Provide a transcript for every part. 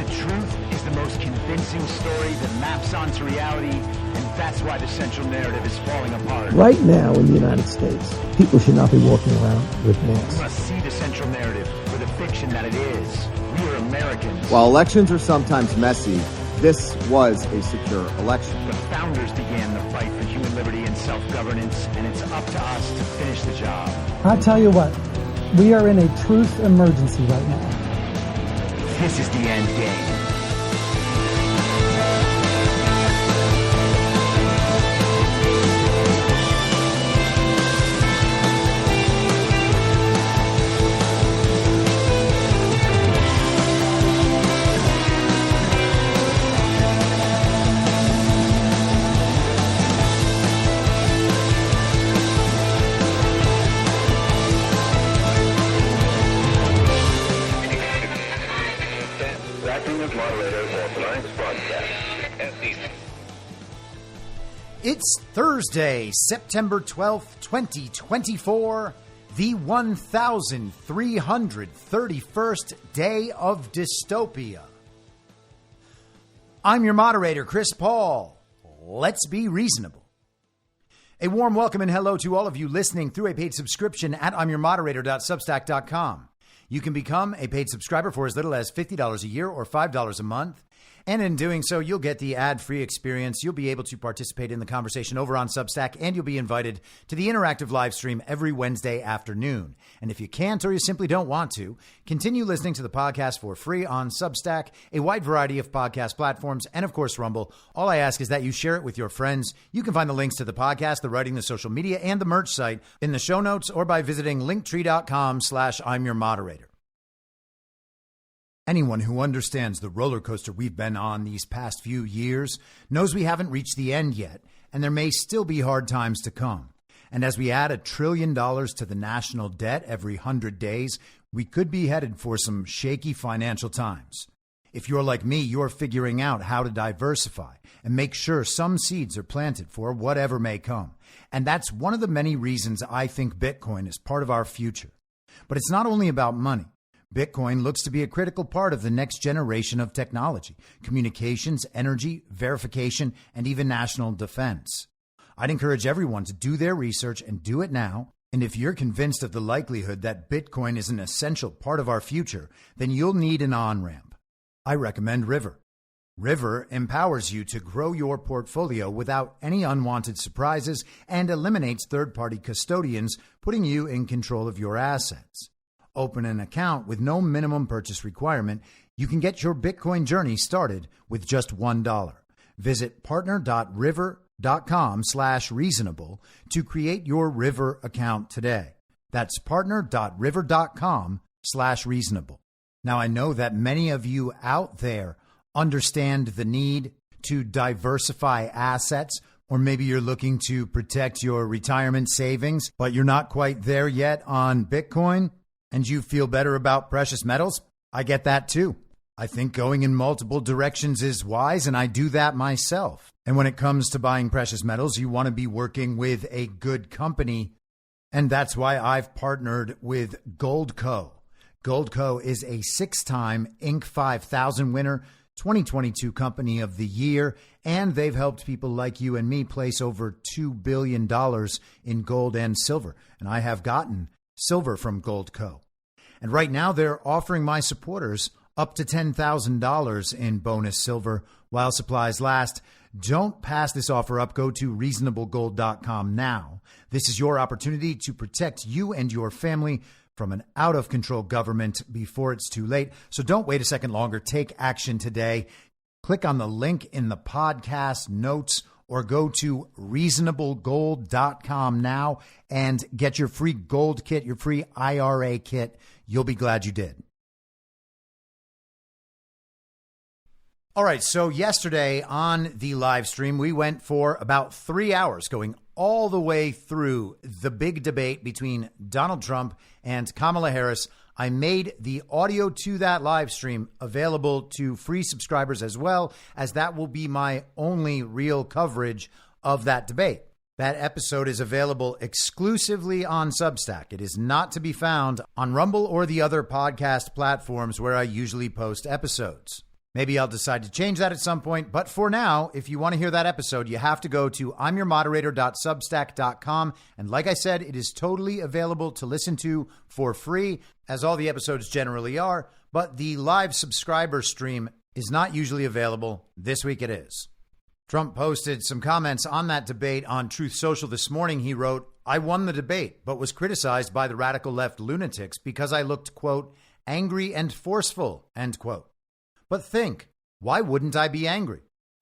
truth is the most convincing story that maps onto reality, and that's why the central narrative is falling apart. Right now in the United States, people should not be walking around with masks. We must see the central narrative for the fiction that it is. We are Americans. While elections are sometimes messy, this was a secure election. The founders began the fight for human liberty and self-governance, and it's up to us to finish the job. I'll tell you what, we are in a truth emergency right now. This is the end game. It's Thursday, September 12th, 2024, the 1,331st day of dystopia. I'm your moderator, Chris Paul. Let's be reasonable. A warm welcome and hello to all of you listening through a paid subscription at I'mYourModerator.substack.com. You can become a paid subscriber for as little as $50 a year or $5 a month. And in doing so, you'll get the ad-free experience. You'll be able to participate in the conversation over on Substack, and you'll be invited to the interactive live stream every Wednesday afternoon. And if you can't or you simply don't want to, continue listening to the podcast for free on Substack, a wide variety of podcast platforms, and of course, Rumble. All I ask is that you share it with your friends. You can find the links to the podcast, the writing, the social media, and the merch site in the show notes or by visiting linktree.com/I'mYourModerator. Anyone who understands the roller coaster we've been on these past few years knows we haven't reached the end yet, and there may still be hard times to come. And as we add $1 trillion to the national debt every 100 days, we could be headed for some shaky financial times. If you're like me, you're figuring out how to diversify and make sure some seeds are planted for whatever may come. And that's one of the many reasons I think Bitcoin is part of our future. But it's not only about money. Bitcoin looks to be a critical part of the next generation of technology, communications, energy, verification, and even national defense. I'd encourage everyone to do their research and do it now. And if you're convinced of the likelihood that Bitcoin is an essential part of our future, then you'll need an on-ramp. I recommend River. River empowers you to grow your portfolio without any unwanted surprises and eliminates third-party custodians, putting you in control of your assets. Open an account with no minimum purchase requirement. You can get your Bitcoin journey started with just $1. Visit partner.river.com/reasonable to create your River account today. That's partner.river.com/reasonable. Now, I know that many of you out there understand the need to diversify assets, or maybe you're looking to protect your retirement savings, but you're not quite there yet on Bitcoin. And you feel better about precious metals? I get that too. I think going in multiple directions is wise, and I do that myself. And when it comes to buying precious metals, you want to be working with a good company. And that's why I've partnered with Goldco. Goldco is a 6-time Inc. 5000 winner, 2022 Company of the Year, and they've helped people like you and me place over $2 billion in gold and silver. And I have gotten silver from Goldco. And right now they're offering my supporters up to $10,000 in bonus silver while supplies last. Don't pass this offer up. Go to reasonablegold.com now. This is your opportunity to protect you and your family from an out-of-control government before it's too late. So don't wait a second longer. Take action today. Click on the link in the podcast notes or go to reasonablegold.com now and get your free gold kit, your free IRA kit. You'll be glad you did. All right, so yesterday on the live stream, we went for about 3 hours going all the way through the big debate between Donald Trump and Kamala Harris. I made the audio to that live stream available to free subscribers as well, as that will be my only real coverage of that debate. That episode is available exclusively on Substack. It is not to be found on Rumble or the other podcast platforms where I usually post episodes. Maybe I'll decide to change that at some point. But for now, if you want to hear that episode, you have to go to imyourmoderator.substack.com. And like I said, it is totally available to listen to for free, as all the episodes generally are. But the live subscriber stream is not usually available. This week it is. Trump posted some comments on that debate on Truth Social this morning. He wrote, "I won the debate, but was criticized by the radical left lunatics because I looked, quote, angry and forceful, end quote. But think, why wouldn't I be angry?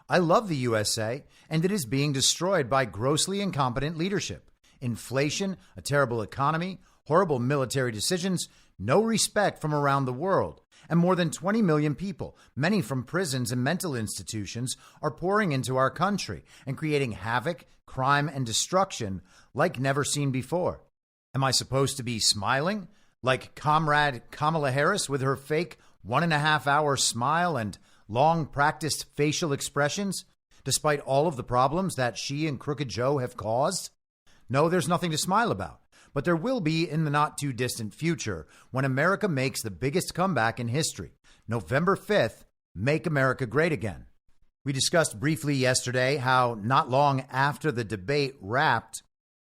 I love the USA, and it is being destroyed by grossly incompetent leadership. Inflation, a terrible economy, horrible military decisions, no respect from around the world. And more than 20 million people, many from prisons and mental institutions, are pouring into our country and creating havoc, crime, and destruction like never seen before. Am I supposed to be smiling like Comrade Kamala Harris with her fake 1.5-hour smile and long practiced facial expressions, despite all of the problems that she and Crooked Joe have caused? No, there's nothing to smile about. But there will be in the not too distant future when America makes the biggest comeback in history. November 5th, Make America Great Again. We discussed briefly yesterday how not long after the debate wrapped,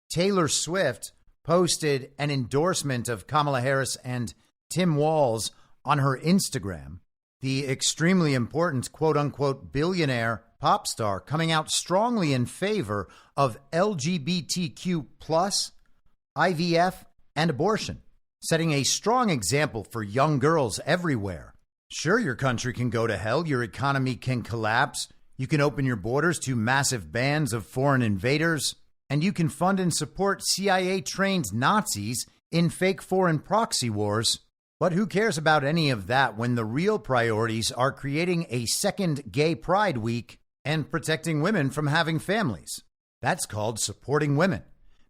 Taylor Swift posted an endorsement of Kamala Harris and Tim Walz on her Instagram. The extremely important quote-unquote billionaire pop star coming out strongly in favor of LGBTQ plus, IVF, and abortion, setting a strong example for young girls everywhere. Sure, your country can go to hell, your economy can collapse, you can open your borders to massive bands of foreign invaders, and you can fund and support CIA-trained Nazis in fake foreign proxy wars. But who cares about any of that when the real priorities are creating a second gay pride week and protecting women from having families? That's called supporting women.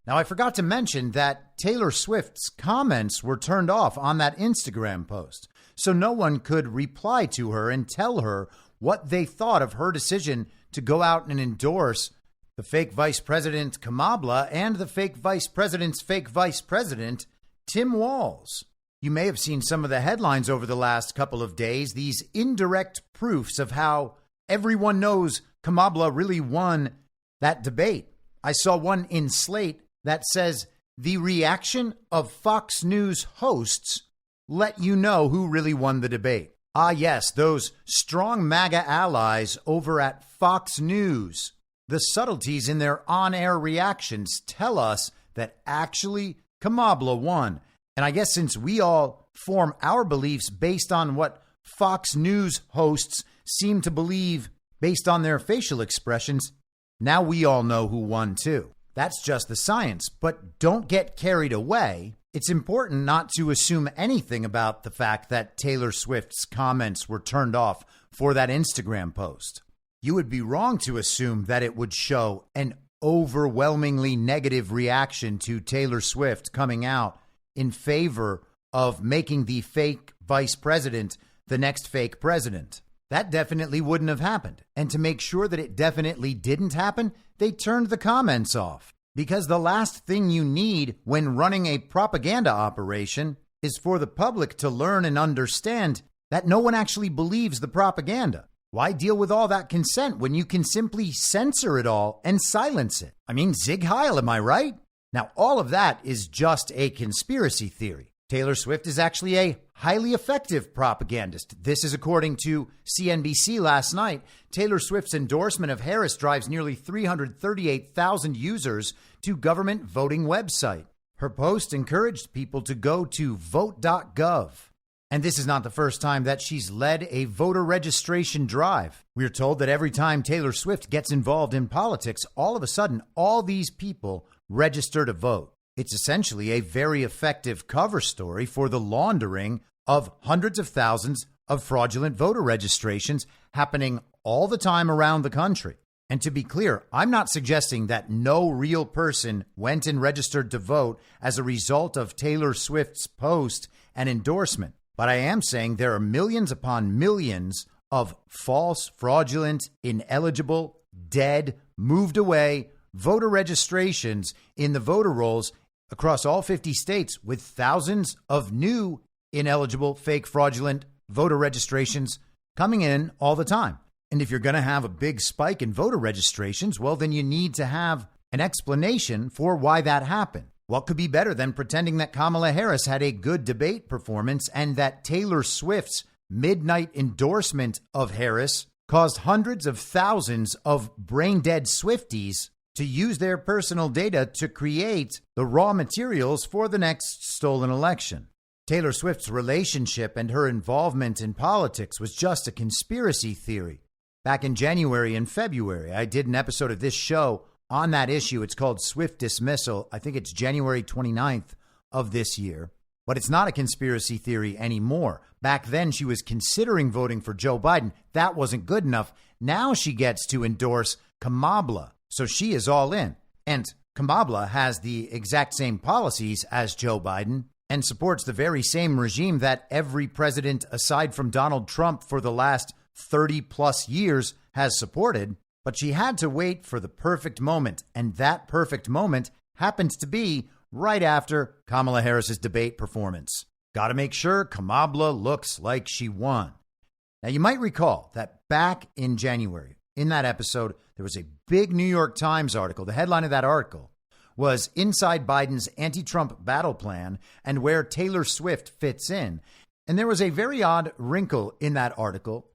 Now, I forgot to mention that Taylor Swift's comments were turned off on that Instagram post, so no one could reply to her and tell her what they thought of her decision to go out and endorse the fake Vice President Kamala and the fake Vice President's fake Vice President, Tim Walz. You may have seen some of the headlines over the last couple of days, these indirect proofs of how everyone knows Kamala really won that debate. I saw one in Slate that says the reaction of Fox News hosts let you know who really won the debate. Ah, yes, those strong MAGA allies over at Fox News. The subtleties in their on-air reactions tell us that actually Kamala won. And I guess since we all form our beliefs based on what Fox News hosts seem to believe based on their facial expressions, now we all know who won too. That's just the science, but don't get carried away. It's important not to assume anything about the fact that Taylor Swift's comments were turned off for that Instagram post. You would be wrong to assume that it would show an overwhelmingly negative reaction to Taylor Swift coming out in favor of making the fake vice president the next fake president. That definitely wouldn't have happened. And to make sure that it definitely didn't happen, they turned the comments off. Because the last thing you need when running a propaganda operation is for the public to learn and understand that no one actually believes the propaganda. Why deal with all that consent when you can simply censor it all and silence it? I mean, Zig Heil, am I right? Now, all of that is just a conspiracy theory. Taylor Swift is actually a highly effective propagandist. This is according to CNBC last night. Taylor Swift's endorsement of Harris drives nearly 338,000 users to government voting website. Her post encouraged people to go to vote.gov. And this is not the first time that she's led a voter registration drive. We're told that every time Taylor Swift gets involved in politics, all of a sudden, all these people register to vote. It's essentially a very effective cover story for the laundering of hundreds of thousands of fraudulent voter registrations happening all the time around the country. And to be clear, I'm not suggesting that no real person went and registered to vote as a result of Taylor Swift's post and endorsement. But I am saying there are millions upon millions of false, fraudulent, ineligible, dead, moved away voter registrations in the voter rolls across all 50 states, with thousands of new ineligible, fake, fraudulent voter registrations coming in all the time. And if you're going to have a big spike in voter registrations, well, then you need to have an explanation for why that happened. What could be better than pretending that Kamala Harris had a good debate performance and that Taylor Swift's midnight endorsement of Harris caused hundreds of thousands of brain-dead Swifties to use their personal data to create the raw materials for the next stolen election. Taylor Swift's relationship and her involvement in politics was just a conspiracy theory. Back in January and February, I did an episode of this show on that issue. It's called Swift Dismissal. I think it's January 29th of this year. But it's not a conspiracy theory anymore. Back then, she was considering voting for Joe Biden. That wasn't good enough. Now she gets to endorse Kamala. So she is all in. And Kamala has the exact same policies as Joe Biden and supports the very same regime that every president aside from Donald Trump for the last 30 plus years has supported. But she had to wait for the perfect moment. And that perfect moment happens to be right after Kamala Harris's debate performance. Got to make sure Kamala looks like she won. Now, you might recall that back in January, in that episode, there was a big New York Times article. The headline of that article was Inside Biden's Anti-Trump Battle Plan and Where Taylor Swift Fits In. And there was a very odd wrinkle in that article.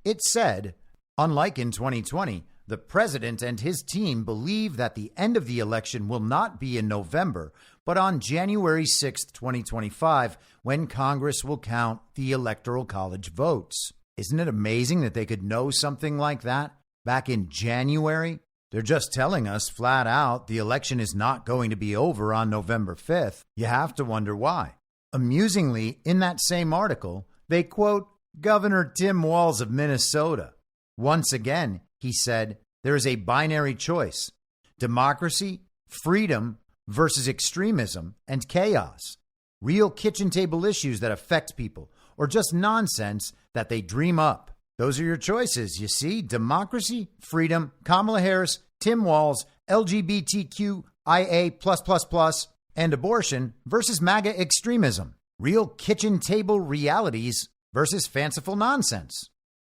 It said, unlike in 2020, the president and his team believe that the end of the election will not be in November, but on January 6th, 2025, when Congress will count the Electoral College votes. Isn't it amazing that they could know something like that back in January? They're just telling us flat out the election is not going to be over on November 5th. You have to wonder why. Amusingly, in that same article, they quote Governor Tim Walz of Minnesota. Once again, he said, there is a binary choice: democracy, freedom versus extremism and chaos. Real kitchen table issues that affect people, or just nonsense that they dream up. Those are your choices, you see. Democracy, freedom, Kamala Harris, Tim Walz, LGBTQIA+++, and abortion versus MAGA extremism. Real kitchen table realities versus fanciful nonsense.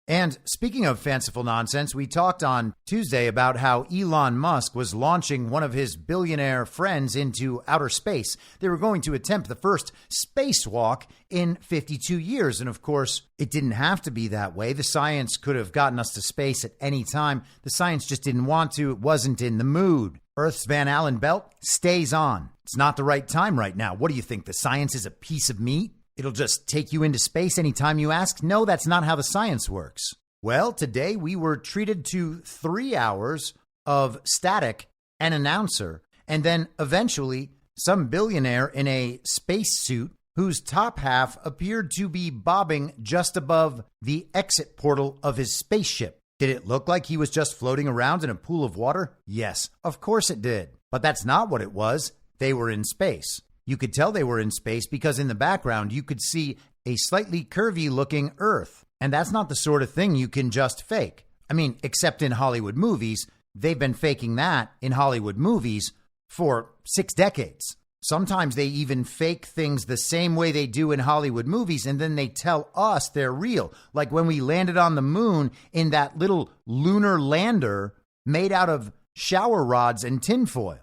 And speaking of fanciful nonsense, we talked on Tuesday about how Elon Musk was launching one of his billionaire friends into outer space. They were going to attempt the first spacewalk in 52 years. And of course, it didn't have to be that way. The science could have gotten us to space at any time. The science just didn't want to. It wasn't in the mood. Earth's Van Allen belt stays on. It's not the right time right now. What do you think? The science is a piece of meat? It'll just take you into space anytime you ask? No, that's not how the science works. Well, today we were treated to 3 hours of static and announcer, and then eventually some billionaire in a spacesuit whose top half appeared to be bobbing just above the exit portal of his spaceship. Did it look like he was just floating around in a pool of water? Yes, of course it did. But that's not what it was. They were in space. You could tell they were in space because in the background, you could see a slightly curvy looking Earth. And that's not the sort of thing you can just fake. I mean, except in Hollywood movies. They've been faking that in Hollywood movies for 6 decades. Sometimes they even fake things the same way they do in Hollywood movies, and then they tell us they're real. Like when we landed on the moon in that little lunar lander made out of shower rods and tinfoil.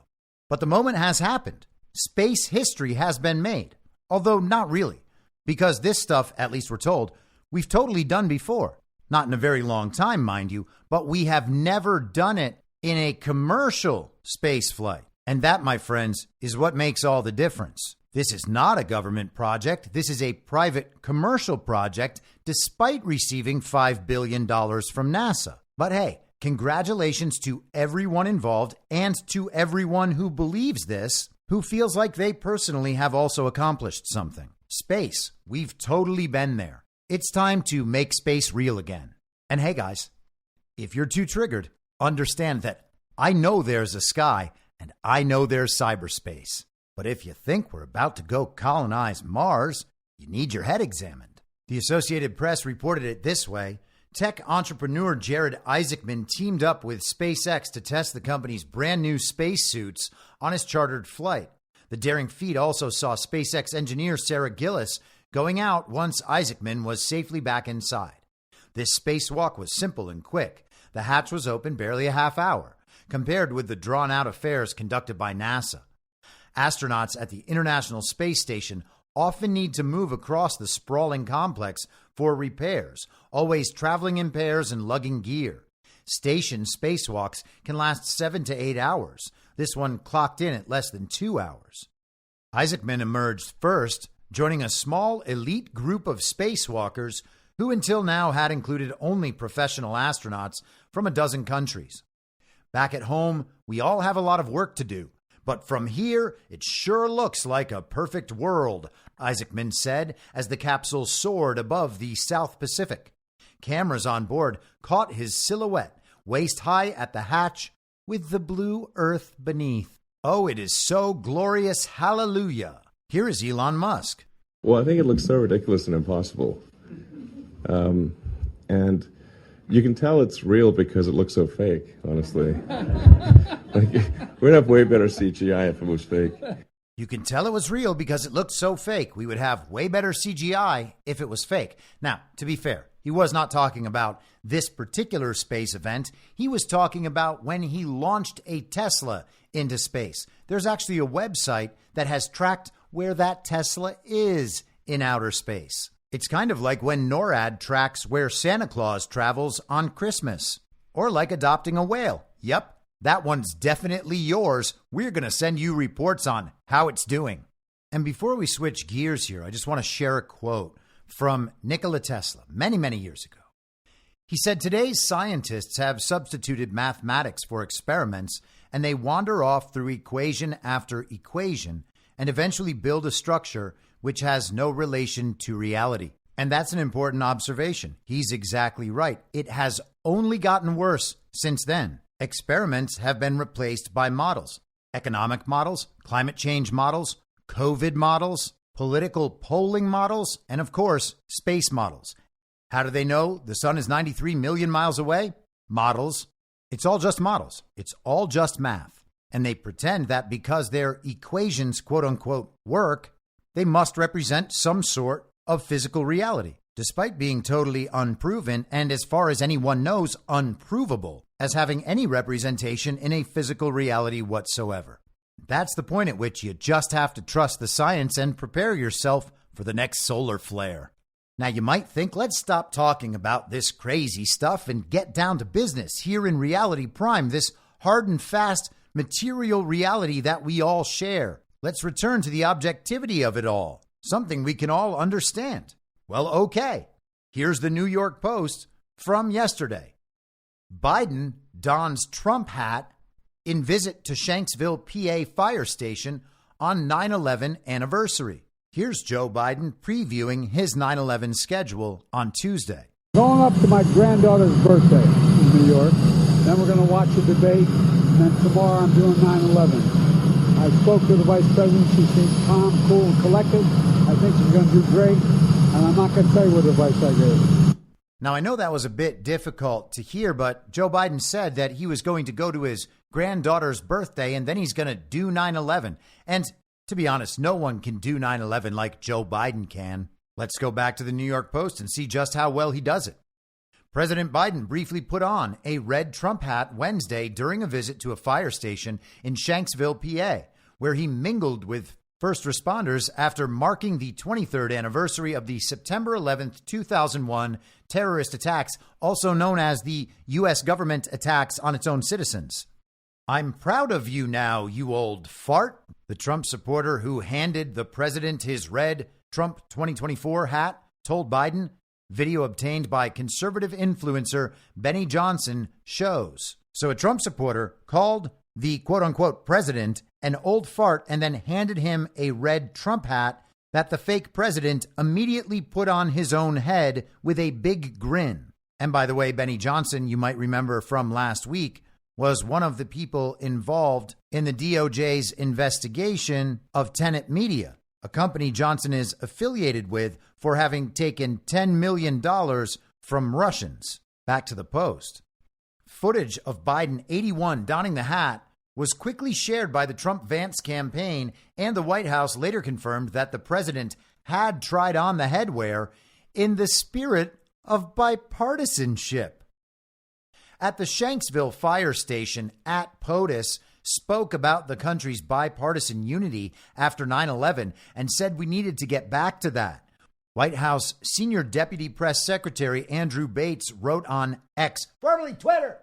But the moment has happened. Space history has been made, although not really, because this stuff, at least we're told, we've totally done before. Not in a very long time, mind you, but we have never done it in a commercial space flight. And that, my friends, is what makes all the difference. This is not a government project. This is a private commercial project, despite receiving $5 billion from NASA. But hey, congratulations to everyone involved and to everyone who believes this, who feels like they personally have also accomplished something. Space, we've totally been there. It's time to make space real again. And hey guys, if you're too triggered, understand that I know there's a sky and I know there's cyberspace. But if you think we're about to go colonize Mars, you need your head examined. The Associated Press reported it this way. Tech entrepreneur Jared Isaacman teamed up with SpaceX to test the company's brand new spacesuits on his chartered flight. The daring feat also saw SpaceX engineer Sarah Gillis going out once Isaacman was safely back inside. This spacewalk was simple and quick. The hatch was open barely a half hour, compared with the drawn-out affairs conducted by NASA. Astronauts at the International Space Station often need to move across the sprawling complex for repairs, always traveling in pairs and lugging gear. Station spacewalks can last 7 to 8 hours. This one clocked in at less than 2 hours. Isaacman emerged first, joining a small elite group of spacewalkers who until now had included only professional astronauts from a dozen countries. Back at home, we all have a lot of work to do, but from here, it sure looks like a perfect world, Isaacman said as the capsule soared above the South Pacific. Cameras on board caught his silhouette, waist high at the hatch, with the blue earth beneath. Oh, it is so glorious, hallelujah. Here is Elon Musk. Well, I think it looks so ridiculous and impossible. And you can tell it's real because it looks so fake, honestly. We'd have way better CGI if it was fake. You can tell it was real because it looked so fake. We would have way better CGI if it was fake. Now, to be fair, he was not talking about this particular space event. He was talking about when he launched a Tesla into space. There's actually a website that has tracked where that Tesla is in outer space. It's kind of like when NORAD tracks where Santa Claus travels on Christmas. Or like adopting a whale. Yep, that one's definitely yours. We're going to send you reports on how it's doing. And before we switch gears here, I just want to share a quote from Nikola Tesla many, many years ago. He said, "Today's scientists have substituted mathematics for experiments, and they wander off through equation after equation and eventually build a structure which has no relation to reality." And that's an important observation. He's exactly right. It has only gotten worse since then. Experiments have been replaced by models. Economic models, climate change models, COVID models, political polling models, and of course, space models. How do they know the sun is 93 million miles away? Models. It's all just models. It's all just math. And they pretend that because their equations, quote unquote, work, they must represent some sort of physical reality, despite being totally unproven and, as far as anyone knows, unprovable as having any representation in a physical reality whatsoever. That's the point at which you just have to trust the science and prepare yourself for the next solar flare. Now, you might think, let's stop talking about this crazy stuff and get down to business here in Reality Prime, this hard and fast material reality that we all share. Let's return to the objectivity of it all, something we can all understand. Well, okay. Here's the New York Post from yesterday. Biden dons Trump hat in visit to Shanksville, PA fire station on 9/11 anniversary. Here's Joe Biden previewing his 9/11 schedule on Tuesday. Going up to my granddaughter's birthday in New York. Then we're going to watch a debate. And then tomorrow I'm doing 9/11. I spoke to the vice president. She seems calm, cool, and collected. I think she's going to do great. And I'm not going to tell you what advice I gave. Now, I know that was a bit difficult to hear, but Joe Biden said that he was going to go to his granddaughter's birthday and then he's going to do 9/11. And to be honest, no one can do 9/11 like Joe Biden can. Let's go back to the New York Post and see just how well he does it. President Biden briefly put on a red Trump hat Wednesday during a visit to a fire station in Shanksville, PA, where he mingled with first responders after marking the 23rd anniversary of the September 11th, 2001 terrorist attacks, also known as the U.S. government attacks on its own citizens. "I'm proud of you now, you old fart," the Trump supporter who handed the president his red Trump 2024 hat told Biden. Video obtained by conservative influencer Benny Johnson shows. So a Trump supporter called the quote-unquote president an old fart and then handed him a red Trump hat that the fake president immediately put on his own head with a big grin. And by the way, Benny Johnson, you might remember from last week, was one of the people involved in the DOJ's investigation of Tenet Media, a company Johnson is affiliated with for having taken $10 million from Russians. Back to the Post. Footage of Biden, 81, donning the hat was quickly shared by the Trump-Vance campaign, and the White House later confirmed that the president had tried on the headwear in the spirit of bipartisanship. At the Shanksville fire station, POTUS spoke about the country's bipartisan unity after 9/11 and said we needed to get back to that. White House Senior Deputy Press Secretary Andrew Bates wrote on X, formerly Twitter.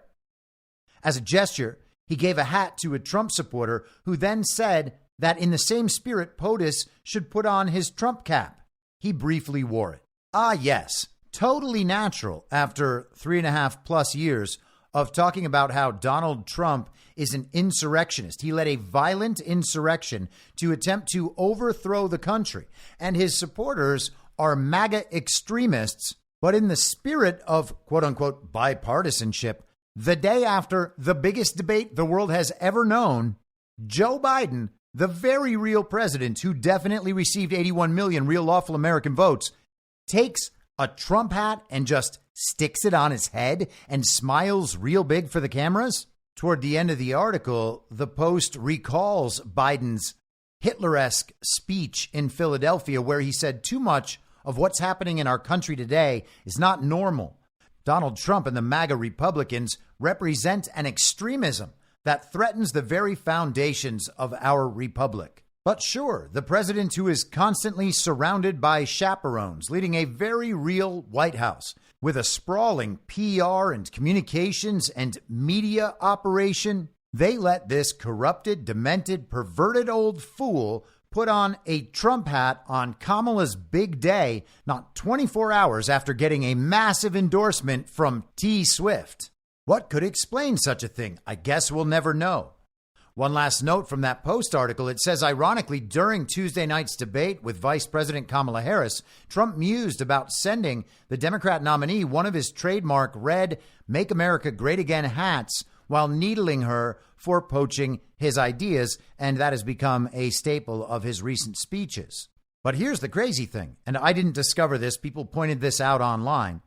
As a gesture, he gave a hat to a Trump supporter who then said that in the same spirit, POTUS should put on his Trump cap. He briefly wore it. Ah, yes, totally natural after 3.5+ years of talking about how Donald Trump is an insurrectionist. He led a violent insurrection to attempt to overthrow the country, and his supporters are MAGA extremists. But in the spirit of quote unquote bipartisanship, the day after the biggest debate the world has ever known, Joe Biden, the very real president who definitely received 81 million real lawful American votes, takes a Trump hat and just sticks it on his head and smiles real big for the cameras. Toward the end of the article, the Post recalls Biden's Hitler-esque speech in Philadelphia, where he said too much of what's happening in our country today is not normal. Donald Trump and the MAGA Republicans represent an extremism that threatens the very foundations of our republic. But sure, the president who is constantly surrounded by chaperones, leading a very real White House with a sprawling PR and communications and media operation, they let this corrupted, demented, perverted old fool put on a Trump hat on Kamala's big day, not 24 hours after getting a massive endorsement from T. Swift. What could explain such a thing? I guess we'll never know. One last note from that Post article. It says, ironically, during Tuesday night's debate with Vice President Kamala Harris, Trump mused about sending the Democrat nominee one of his trademark red Make America Great Again hats while needling her for poaching his ideas, and that has become a staple of his recent speeches. But here's the crazy thing, and I didn't discover this. People pointed this out online.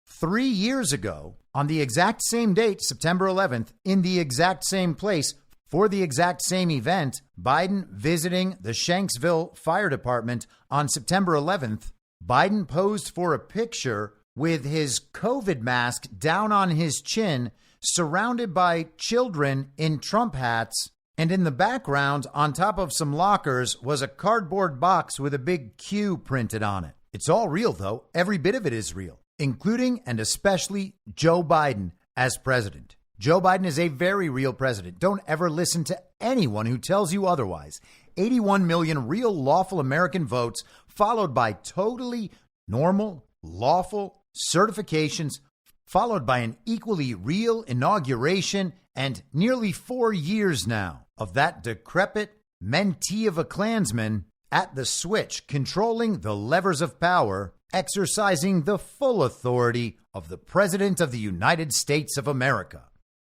3 years ago, on the exact same date, September 11th, in the exact same place, for the exact same event, Biden visiting the Shanksville Fire Department on September 11th, Biden posed for a picture with his COVID mask down on his chin, surrounded by children in Trump hats. And in the background, on top of some lockers, was a cardboard box with a big Q printed on it. It's all real, though. Every bit of it is real, including and especially Joe Biden as president. Joe Biden is a very real president. Don't ever listen to anyone who tells you otherwise. 81 million real lawful American votes, followed by totally normal, lawful certifications, followed by an equally real inauguration, and nearly 4 years now of that decrepit mentee of a Klansman at the switch, controlling the levers of power, exercising the full authority of the President of the United States of America.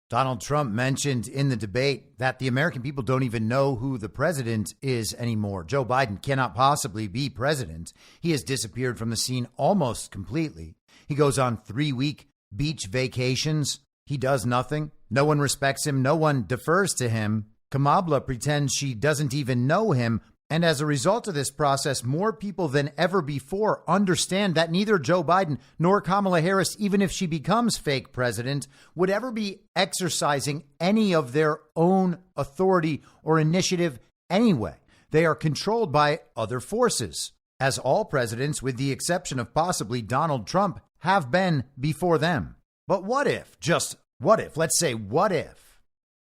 Donald Trump mentioned in the debate that the American people don't even know who the president is anymore. Joe Biden cannot possibly be president. He has disappeared from the scene almost completely. He goes on 3-week beach vacations. He does nothing. No one respects him. No one defers to him. Kamala pretends she doesn't even know him. And as a result of this process, more people than ever before understand that neither Joe Biden nor Kamala Harris, even if she becomes fake president, would ever be exercising any of their own authority or initiative anyway. They are controlled by other forces, as all presidents, with the exception of possibly Donald Trump, have been before them. But what if, just what if, let's say what if,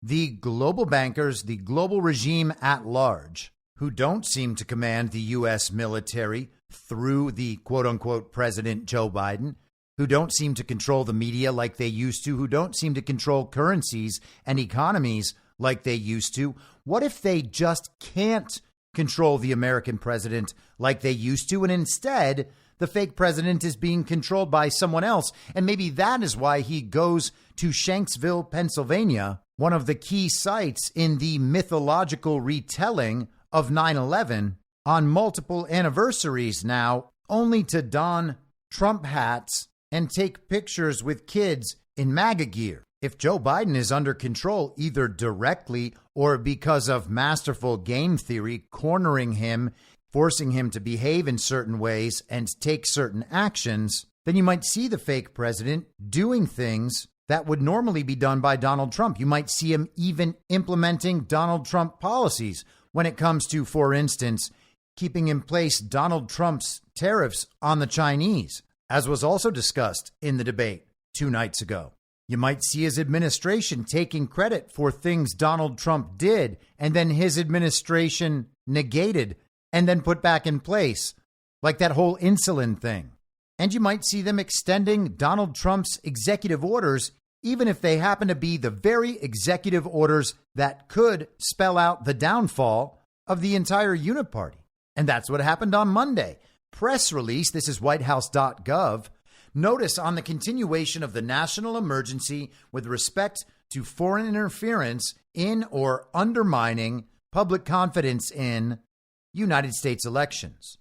the global bankers, the global regime at large, who don't seem to command the U.S. military through the quote-unquote President Joe Biden, who don't seem to control the media like they used to, who don't seem to control currencies and economies like they used to, what if they just can't control the American president like they used to, and instead the fake president is being controlled by someone else? And maybe that is why he goes to Shanksville, Pennsylvania, one of the key sites in the mythological retelling of 9/11, on multiple anniversaries now, only to don Trump hats and take pictures with kids in MAGA gear. If Joe Biden is under control, either directly or because of masterful game theory cornering him, forcing him to behave in certain ways and take certain actions, then you might see the fake president doing things that would normally be done by Donald Trump. You might see him even implementing Donald Trump policies when it comes to, for instance, keeping in place Donald Trump's tariffs on the Chinese, as was also discussed in the debate 2 nights ago. You might see his administration taking credit for things Donald Trump did and then his administration negated and then put back in place, like that whole insulin thing. And you might see them extending Donald Trump's executive orders, even if they happen to be the very executive orders that could spell out the downfall of the entire uniparty. And that's what happened on Monday. Press release, this is whitehouse.gov, notice on the continuation of the national emergency with respect to foreign interference in or undermining public confidence in United States elections.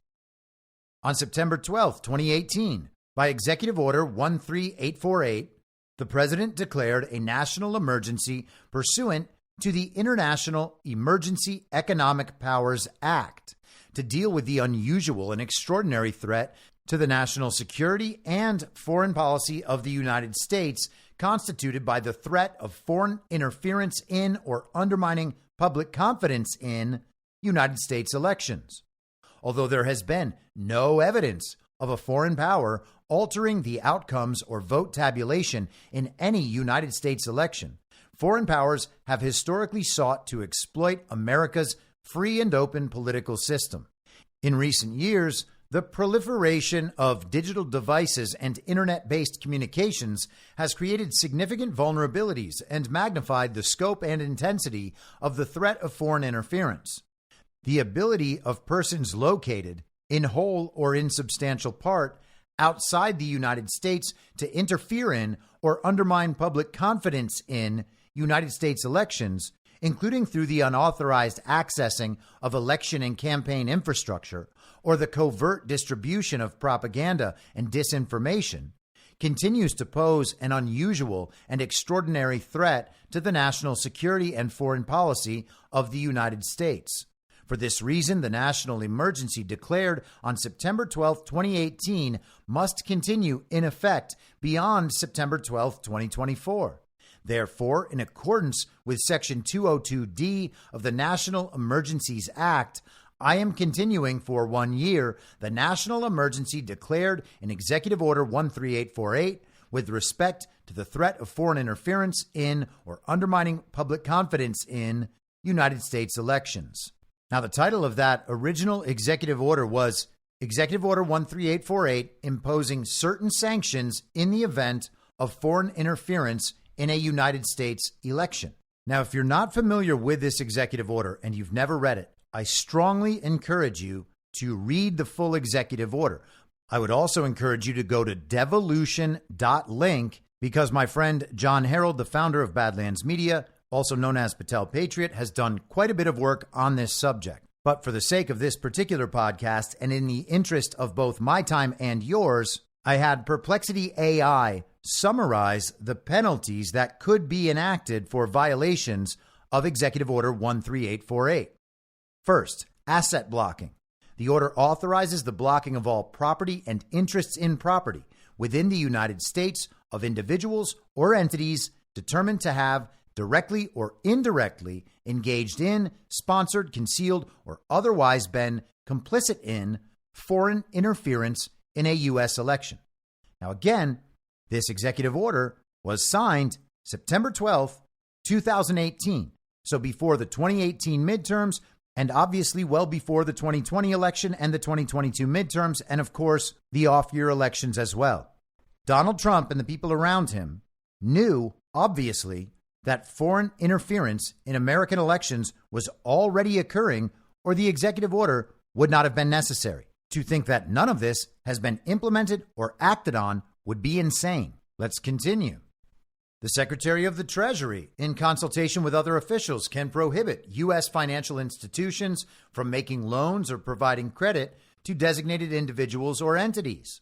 On September 12, 2018, by Executive Order 13848, the President declared a national emergency pursuant to the International Emergency Economic Powers Act to deal with the unusual and extraordinary threat to the national security and foreign policy of the United States constituted by the threat of foreign interference in or undermining public confidence in United States elections. Although there has been no evidence of a foreign power altering the outcomes or vote tabulation in any United States election, foreign powers have historically sought to exploit America's free and open political system. In recent years, the proliferation of digital devices and internet-based communications has created significant vulnerabilities and magnified the scope and intensity of the threat of foreign interference. The ability of persons located, in whole or in substantial part, outside the United States to interfere in or undermine public confidence in United States elections, including through the unauthorized accessing of election and campaign infrastructure or the covert distribution of propaganda and disinformation, continues to pose an unusual and extraordinary threat to the national security and foreign policy of the United States. For this reason, the national emergency declared on September 12, 2018, must continue in effect beyond September 12, 2024. Therefore, in accordance with Section 202D of the National Emergencies Act, I am continuing for 1 year the national emergency declared in Executive Order 13848 with respect to the threat of foreign interference in or undermining public confidence in United States elections. Now, the title of that original executive order was Executive Order 13848, imposing certain sanctions in the event of foreign interference in a United States election. Now, if you're not familiar with this executive order and you've never read it, I strongly encourage you to read the full executive order. I would also encourage you to go to devolution.link because my friend John Harold, the founder of Badlands Media, also known as Patel Patriot, has done quite a bit of work on this subject. But for the sake of this particular podcast and in the interest of both my time and yours, I had Perplexity AI summarize the penalties that could be enacted for violations of Executive Order 13848. First, asset blocking. The order authorizes the blocking of all property and interests in property within the United States of individuals or entities determined to have directly or indirectly engaged in, sponsored, concealed, or otherwise been complicit in foreign interference in a U.S. election. Now, again, this executive order was signed September 12th, 2018, so before the 2018 midterms and obviously well before the 2020 election and the 2022 midterms and, of course, the off-year elections as well. Donald Trump and the people around him knew, obviously, that foreign interference in American elections was already occurring, or the executive order would not have been necessary. To think that none of this has been implemented or acted on would be insane. Let's continue. The Secretary of the Treasury, in consultation with other officials, can prohibit U.S. financial institutions from making loans or providing credit to designated individuals or entities.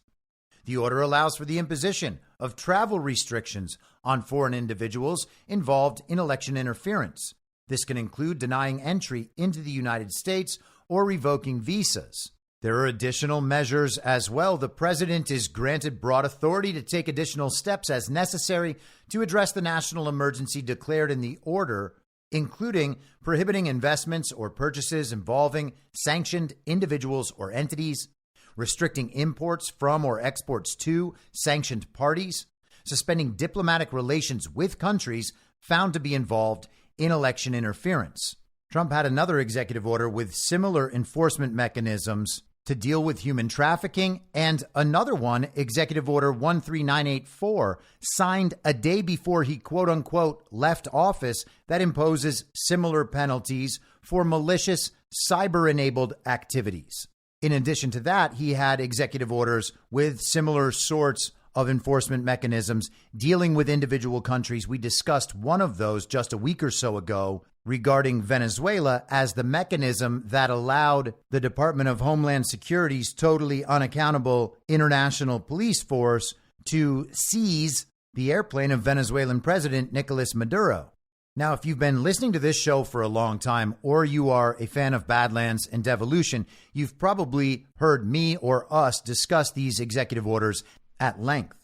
The order allows for the imposition of travel restrictions on foreign individuals involved in election interference. This can include denying entry into the United States or revoking visas. There are additional measures as well. The president is granted broad authority to take additional steps as necessary to address the national emergency declared in the order, including prohibiting investments or purchases involving sanctioned individuals or entities, restricting imports from or exports to sanctioned parties, suspending diplomatic relations with countries found to be involved in election interference. Trump had another executive order with similar enforcement mechanisms to deal with human trafficking, and another one, Executive Order 13984, signed a day before he quote unquote left office, that imposes similar penalties for malicious cyber-enabled activities. In addition to that, he had executive orders with similar sorts of enforcement mechanisms dealing with individual countries. We discussed one of those just a week or so ago regarding Venezuela as the mechanism that allowed the Department of Homeland Security's totally unaccountable international police force to seize the airplane of Venezuelan President Nicolas Maduro. Now, if you've been listening to this show for a long time, or you are a fan of Badlands and devolution, you've probably heard me or us discuss these executive orders at length.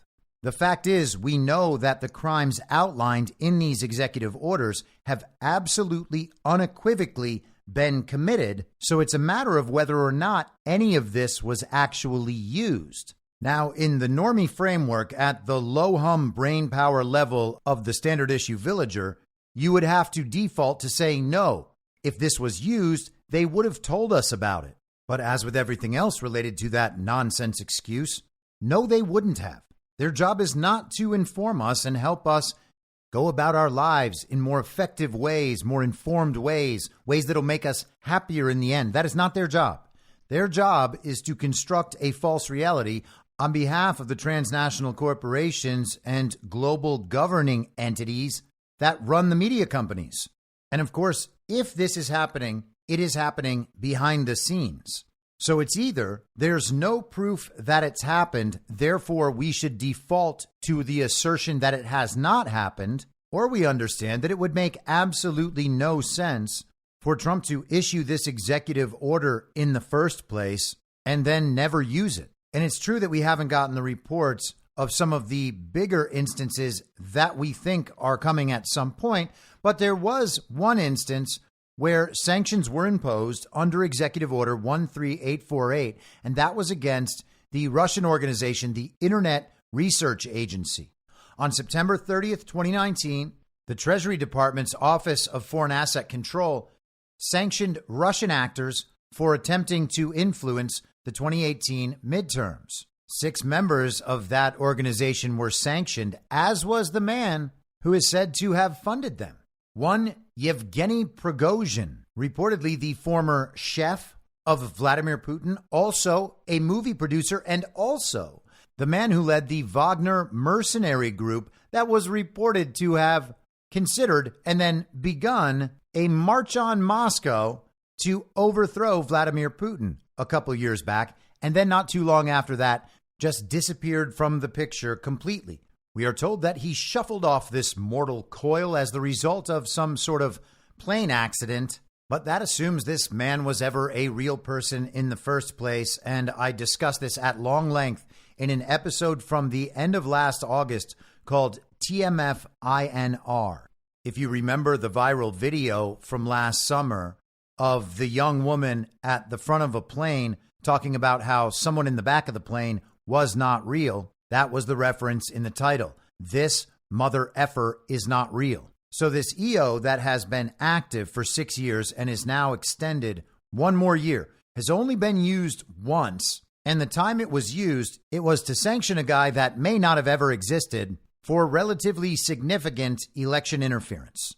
The fact is, we know that the crimes outlined in these executive orders have absolutely unequivocally been committed, so it's a matter of whether or not any of this was actually used. Now, in the normie framework, at the low-hum brain power level of the standard issue villager, you would have to default to saying no. If this was used, they would have told us about it. But as with everything else related to that nonsense excuse, no, they wouldn't have. Their job is not to inform us and help us go about our lives in more effective ways, more informed ways, ways that'll make us happier in the end. That is not their job. Their job is to construct a false reality on behalf of the transnational corporations and global governing entities that run the media companies. And of course, if this is happening, it is happening behind the scenes. So it's either there's no proof that it's happened, therefore we should default to the assertion that it has not happened, or we understand that it would make absolutely no sense for Trump to issue this executive order in the first place and then never use it. And it's true that we haven't gotten the reports of some of the bigger instances that we think are coming at some point, but there was one instance where sanctions were imposed under Executive Order 13848, and that was against the Russian organization, the Internet Research Agency. On September 30th, 2019, the Treasury Department's Office of Foreign Asset Control sanctioned Russian actors for attempting to influence the 2018 midterms. 6 members of that organization were sanctioned, as was the man who is said to have funded them. One, Yevgeny Prigozhin, reportedly the former chef of Vladimir Putin, also a movie producer, and also the man who led the Wagner mercenary group that was reported to have considered and then begun a march on Moscow to overthrow Vladimir Putin a couple years back, and then not too long after that, just disappeared from the picture completely. We are told that he shuffled off this mortal coil as the result of some sort of plane accident, but that assumes this man was ever a real person in the first place, and I discussed this at long length in an episode from the end of last August called TMFINR. If you remember the viral video from last summer of the young woman at the front of a plane talking about how someone in the back of the plane was not real, that was the reference in the title. This mother effer is not real. So this EO that has been active for 6 years and is now extended one more year has only been used once. And the time it was used, it was to sanction a guy that may not have ever existed for relatively significant election interference.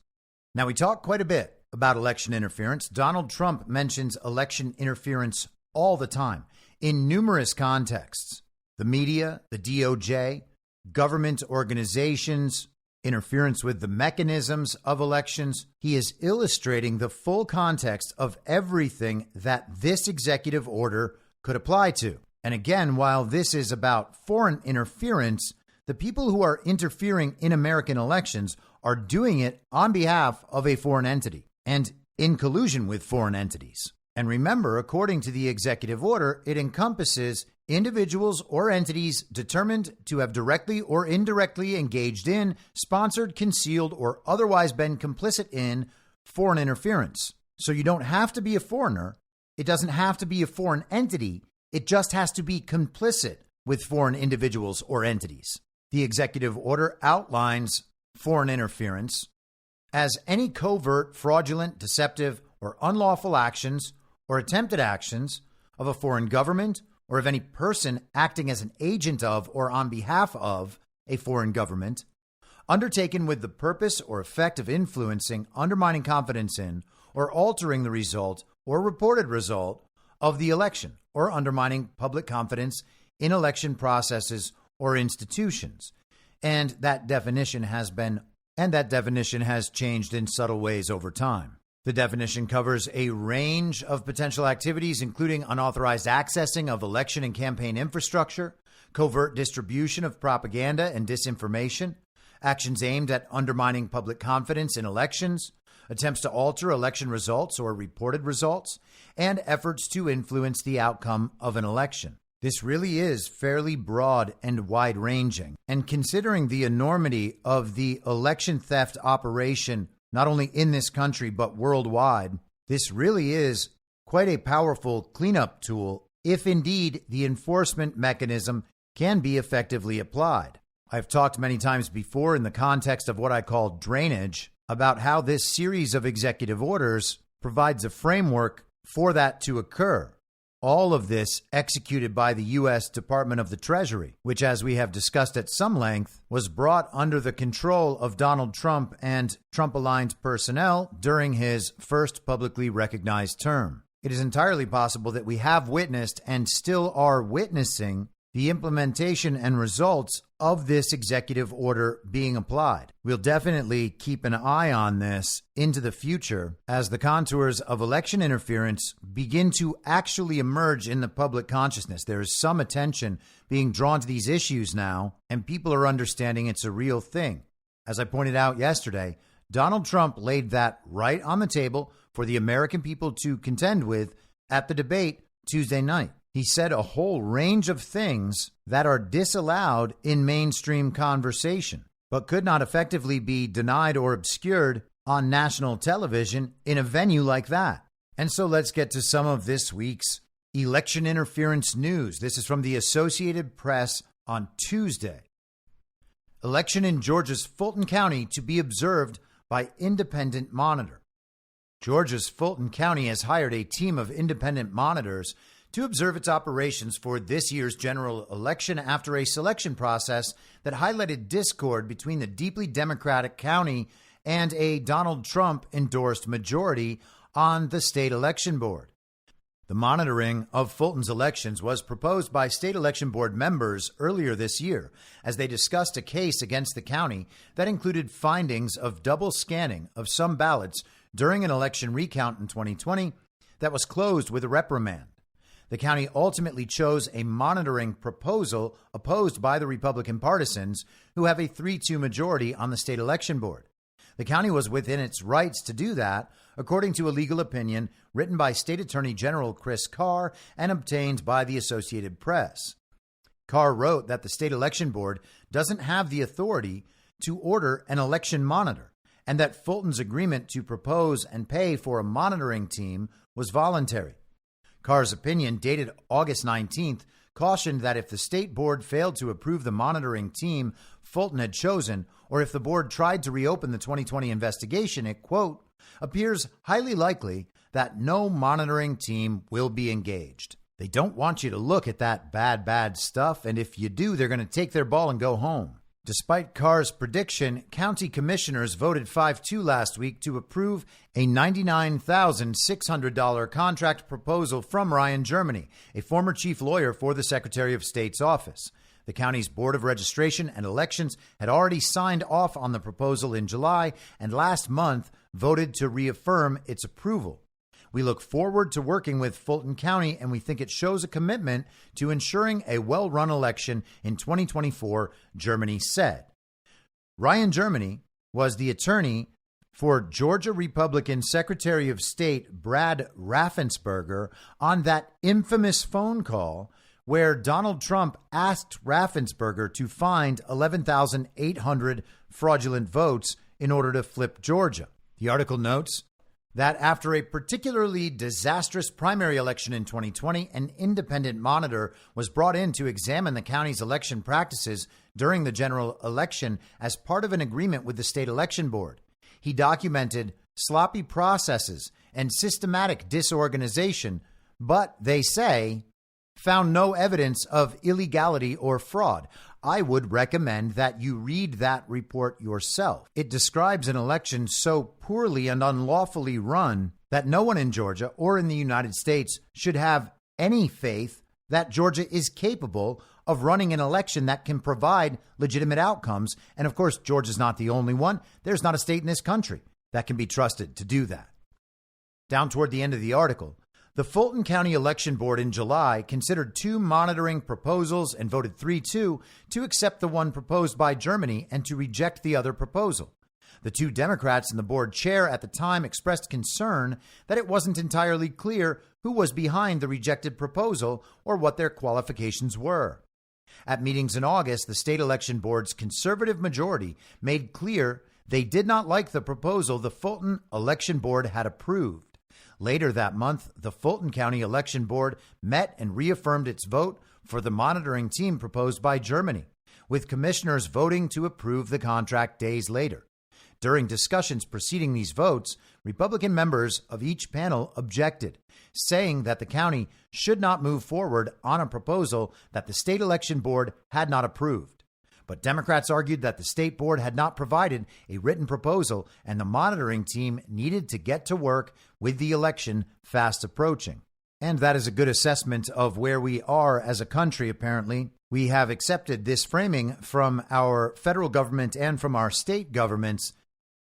Now, we talk quite a bit about election interference. Donald Trump mentions election interference all the time in numerous contexts. The media, the DOJ, government organizations, interference with the mechanisms of elections. He is illustrating the full context of everything that this executive order could apply to. And again, while this is about foreign interference, the people who are interfering in American elections are doing it on behalf of a foreign entity and in collusion with foreign entities. And remember, according to the executive order, it encompasses individuals or entities determined to have directly or indirectly engaged in, sponsored, concealed, or otherwise been complicit in foreign interference. So you don't have to be a foreigner. It doesn't have to be a foreign entity. It just has to be complicit with foreign individuals or entities. The executive order outlines foreign interference as any covert, fraudulent, deceptive, or unlawful actions or attempted actions of a foreign government or of any person acting as an agent of or on behalf of a foreign government, undertaken with the purpose or effect of influencing, undermining confidence in, or altering the result or reported result of the election, or undermining public confidence in election processes or institutions. And that definition has changed in subtle ways over time. The definition covers a range of potential activities, including unauthorized accessing of election and campaign infrastructure, covert distribution of propaganda and disinformation, actions aimed at undermining public confidence in elections, attempts to alter election results or reported results, and efforts to influence the outcome of an election. This really is fairly broad and wide-ranging. And considering the enormity of the election theft operation, not only in this country but worldwide, this really is quite a powerful cleanup tool if indeed the enforcement mechanism can be effectively applied. I've talked many times before in the context of what I call drainage about how this series of executive orders provides a framework for that to occur. All of this executed by the U.S. Department of the Treasury, which, as we have discussed at some length, was brought under the control of Donald Trump and Trump-aligned personnel during his first publicly recognized term. It is entirely possible that we have witnessed and still are witnessing the implementation and results of this executive order being applied. We'll definitely keep an eye on this into the future as the contours of election interference begin to actually emerge in the public consciousness. There is some attention being drawn to these issues now, and people are understanding it's a real thing. As I pointed out yesterday, Donald Trump laid that right on the table for the American people to contend with at the debate Tuesday night. He said a whole range of things that are disallowed in mainstream conversation, but could not effectively be denied or obscured on national television in a venue like that. And so let's get to some of this week's election interference news. This is from the Associated Press on Tuesday. Election in Georgia's Fulton County to be observed by independent monitor. Georgia's Fulton County has hired a team of independent monitors to observe its operations for this year's general election after a selection process that highlighted discord between the deeply Democratic county and a Donald Trump-endorsed majority on the state election board. The monitoring of Fulton's elections was proposed by state election board members earlier this year as they discussed a case against the county that included findings of double scanning of some ballots during an election recount in 2020 that was closed with a reprimand. The county ultimately chose a monitoring proposal opposed by the Republican partisans, who have a 3-2 majority on the state election board. The county was within its rights to do that, according to a legal opinion written by State Attorney General Chris Carr and obtained by the Associated Press. Carr wrote that the state election board doesn't have the authority to order an election monitor, and that Fulton's agreement to propose and pay for a monitoring team was voluntary. Carr's opinion, dated August 19th, cautioned that if the state board failed to approve the monitoring team Fulton had chosen, or if the board tried to reopen the 2020 investigation, it, quote, appears highly likely that no monitoring team will be engaged. They don't want you to look at that bad stuff, and if you do, they're going to take their ball and go home. Despite Carr's prediction, county commissioners voted 5-2 last week to approve a $99,600 contract proposal from Ryan Germany, a former chief lawyer for the Secretary of State's office. The county's Board of Registration and Elections had already signed off on the proposal in July and last month voted to reaffirm its approval. We look forward to working with Fulton County, and we think it shows a commitment to ensuring a well-run election in 2024, Germany said. Ryan Germany was the attorney for Georgia Republican Secretary of State Brad Raffensperger on that infamous phone call where Donald Trump asked Raffensperger to find 11,800 fraudulent votes in order to flip Georgia. The article notes that after a particularly disastrous primary election in 2020, an independent monitor was brought in to examine the county's election practices during the general election as part of an agreement with the state election board. He documented sloppy processes and systematic disorganization, but they say found no evidence of illegality or fraud. I would recommend that you read that report yourself. It describes an election so poorly and unlawfully run that no one in Georgia or in the United States should have any faith that Georgia is capable of running an election that can provide legitimate outcomes. And of course, Georgia's not the only one. There's not a state in this country that can be trusted to do that. Down toward the end of the article, the Fulton County Election Board in July considered 2 monitoring proposals and voted 3-2 to accept the one proposed by Germany and to reject the other proposal. The 2 Democrats and the board chair at the time expressed concern that it wasn't entirely clear who was behind the rejected proposal or what their qualifications were. At meetings in August, the state election board's conservative majority made clear they did not like the proposal the Fulton Election Board had approved. Later that month, the Fulton County Election Board met and reaffirmed its vote for the monitoring team proposed by Germany, with commissioners voting to approve the contract days later. During discussions preceding these votes, Republican members of each panel objected, saying that the county should not move forward on a proposal that the state election board had not approved. But Democrats argued that the state board had not provided a written proposal and the monitoring team needed to get to work with the election fast approaching. And that is a good assessment of where we are as a country, apparently. We have accepted this framing from our federal government and from our state governments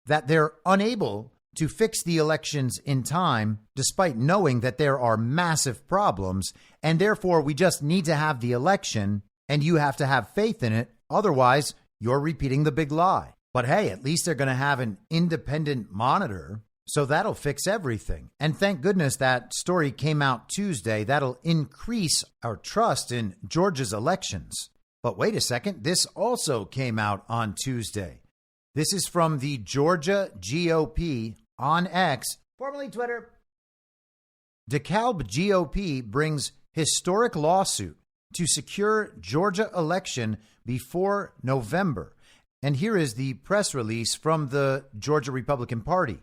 that they're unable to fix the elections in time, despite knowing that there are massive problems. And therefore, we just need to have the election and you have to have faith in it. Otherwise, you're repeating the big lie. But hey, at least they're going to have an independent monitor, so that'll fix everything. And thank goodness that story came out Tuesday. That'll increase our trust in Georgia's elections. But wait a second, this also came out on Tuesday. This is from the Georgia GOP on X, formerly Twitter. DeKalb GOP brings historic lawsuit to secure Georgia election before November. And here is the press release from the Georgia Republican Party.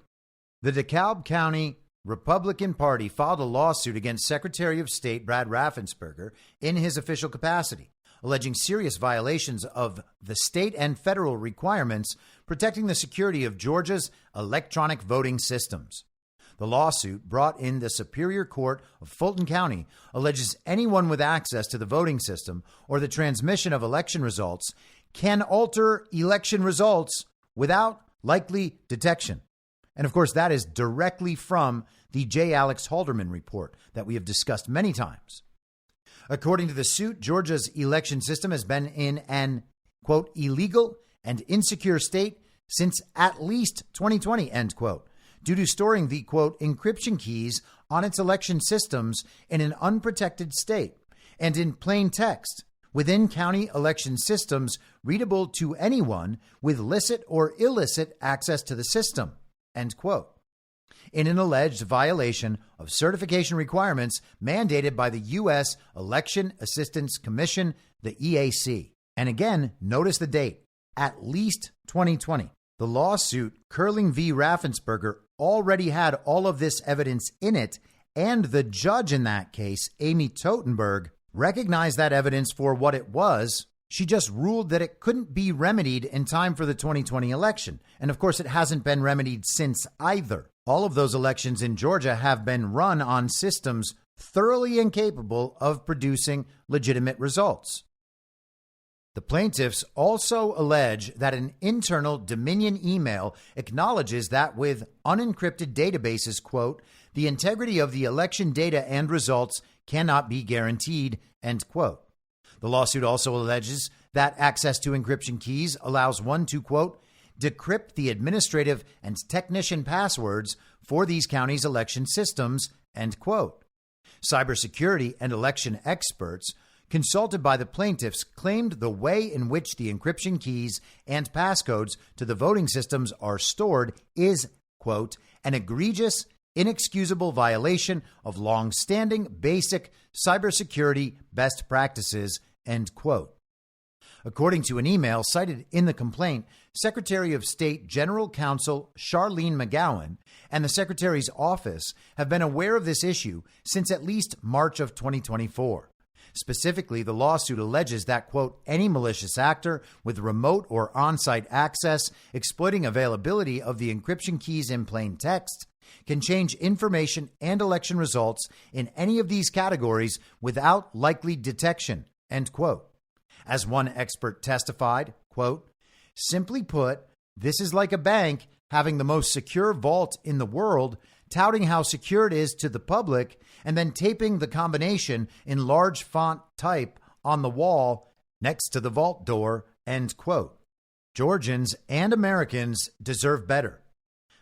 The DeKalb County Republican Party filed a lawsuit against Secretary of State Brad Raffensperger in his official capacity, alleging serious violations of the state and federal requirements protecting the security of Georgia's electronic voting systems. The lawsuit, brought in the Superior Court of Fulton County, alleges anyone with access to the voting system or the transmission of election results can alter election results without likely detection. And of course, that is directly from the J. Alex Halderman report that we have discussed many times. According to the suit, Georgia's election system has been in an, quote, illegal and insecure state since at least 2020, end quote, due to storing the, quote, encryption keys on its election systems in an unprotected state and in plain text within county election systems readable to anyone with licit or illicit access to the system, end quote, in an alleged violation of certification requirements mandated by the U.S. Election Assistance Commission, the EAC. And again, notice the date, at least 2020. The lawsuit, Curling v. Raffensperger, already had all of this evidence in it, and the judge in that case, Amy Totenberg, recognized that evidence for what it was. She just ruled that it couldn't be remedied in time for the 2020 election. And of course, it hasn't been remedied since either. All of those elections in Georgia have been run on systems thoroughly incapable of producing legitimate results. The plaintiffs also allege that an internal Dominion email acknowledges that with unencrypted databases, quote, the integrity of the election data and results cannot be guaranteed, end quote. The lawsuit also alleges that access to encryption keys allows one to, quote, decrypt the administrative and technician passwords for these counties' election systems, end quote. Cybersecurity and election experts consulted by the plaintiffs claimed the way in which the encryption keys and passcodes to the voting systems are stored is, quote, an egregious, inexcusable violation of long-standing basic cybersecurity best practices, end quote. According to an email cited in the complaint, Secretary of State General Counsel Charlene McGowan and the Secretary's office have been aware of this issue since at least March of 2024. Specifically, the lawsuit alleges that, quote, any malicious actor with remote or on-site access exploiting availability of the encryption keys in plain text can change information and election results in any of these categories without likely detection, end quote. As one expert testified, quote, simply put, this is like a bank having the most secure vault in the world, touting how secure it is to the public, and then taping the combination in large font type on the wall next to the vault door, end quote. Georgians and Americans deserve better.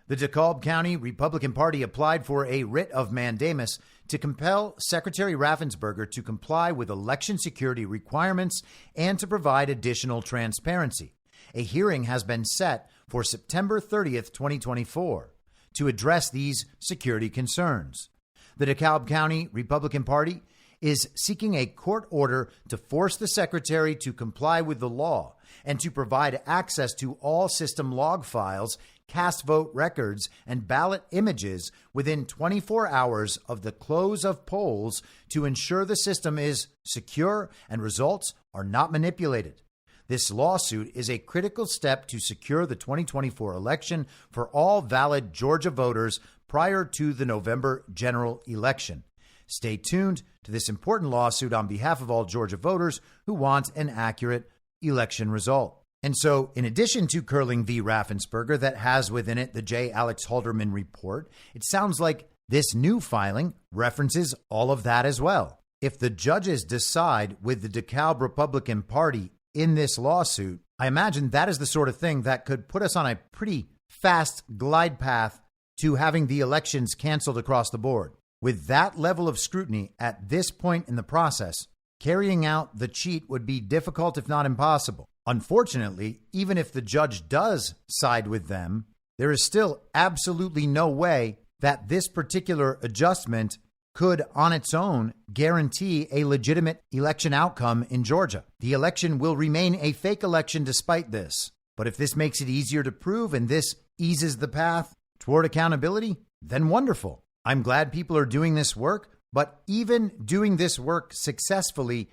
The DeKalb County Republican Party applied for a writ of mandamus to compel Secretary Raffensperger to comply with election security requirements and to provide additional transparency. A hearing has been set for September 30th, 2024, to address these security concerns. The DeKalb County Republican Party is seeking a court order to force the secretary to comply with the law and to provide access to all system log files, cast vote records, and ballot images within 24 hours of the close of polls to ensure the system is secure and results are not manipulated. This lawsuit is a critical step to secure the 2024 election for all valid Georgia voters prior to the November general election. Stay tuned to this important lawsuit on behalf of all Georgia voters who want an accurate election result. And so, in addition to Curling v. Raffensperger that has within it the J. Alex Halderman report, it sounds like this new filing references all of that as well. If the judges decide with the DeKalb Republican Party in this lawsuit, I imagine that is the sort of thing that could put us on a pretty fast glide path to having the elections canceled across the board. With that level of scrutiny at this point in the process, carrying out the cheat would be difficult, if not impossible. Unfortunately, even if the judge does side with them, there is still absolutely no way that this particular adjustment could on its own guarantee a legitimate election outcome in Georgia. The election will remain a fake election despite this. But if this makes it easier to prove and this eases the path toward accountability, then wonderful. I'm glad people are doing this work, but even doing this work successfully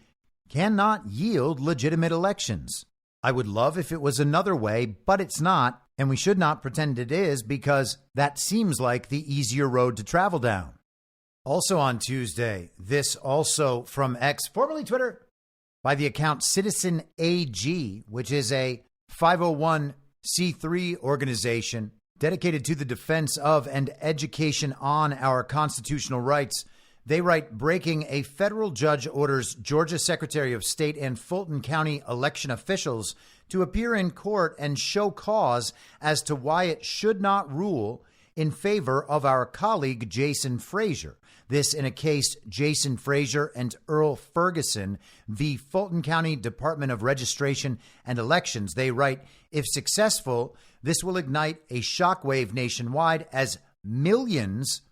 cannot yield legitimate elections. I would love if it was another way, but it's not, and we should not pretend it is because that seems like the easier road to travel down. Also on Tuesday, this also from X, formerly Twitter, by the account Citizen AG, which is a 501c3 organization dedicated to the defense of and education on our constitutional rights. They write, breaking, a federal judge orders Georgia Secretary of State and Fulton County election officials to appear in court and show cause as to why it should not rule in favor of our colleague Jason Frazier. This in a case Jason Frazier and Earl Ferguson v. Fulton County Department of Registration and Elections. They write, if successful, this will ignite a shockwave nationwide as millions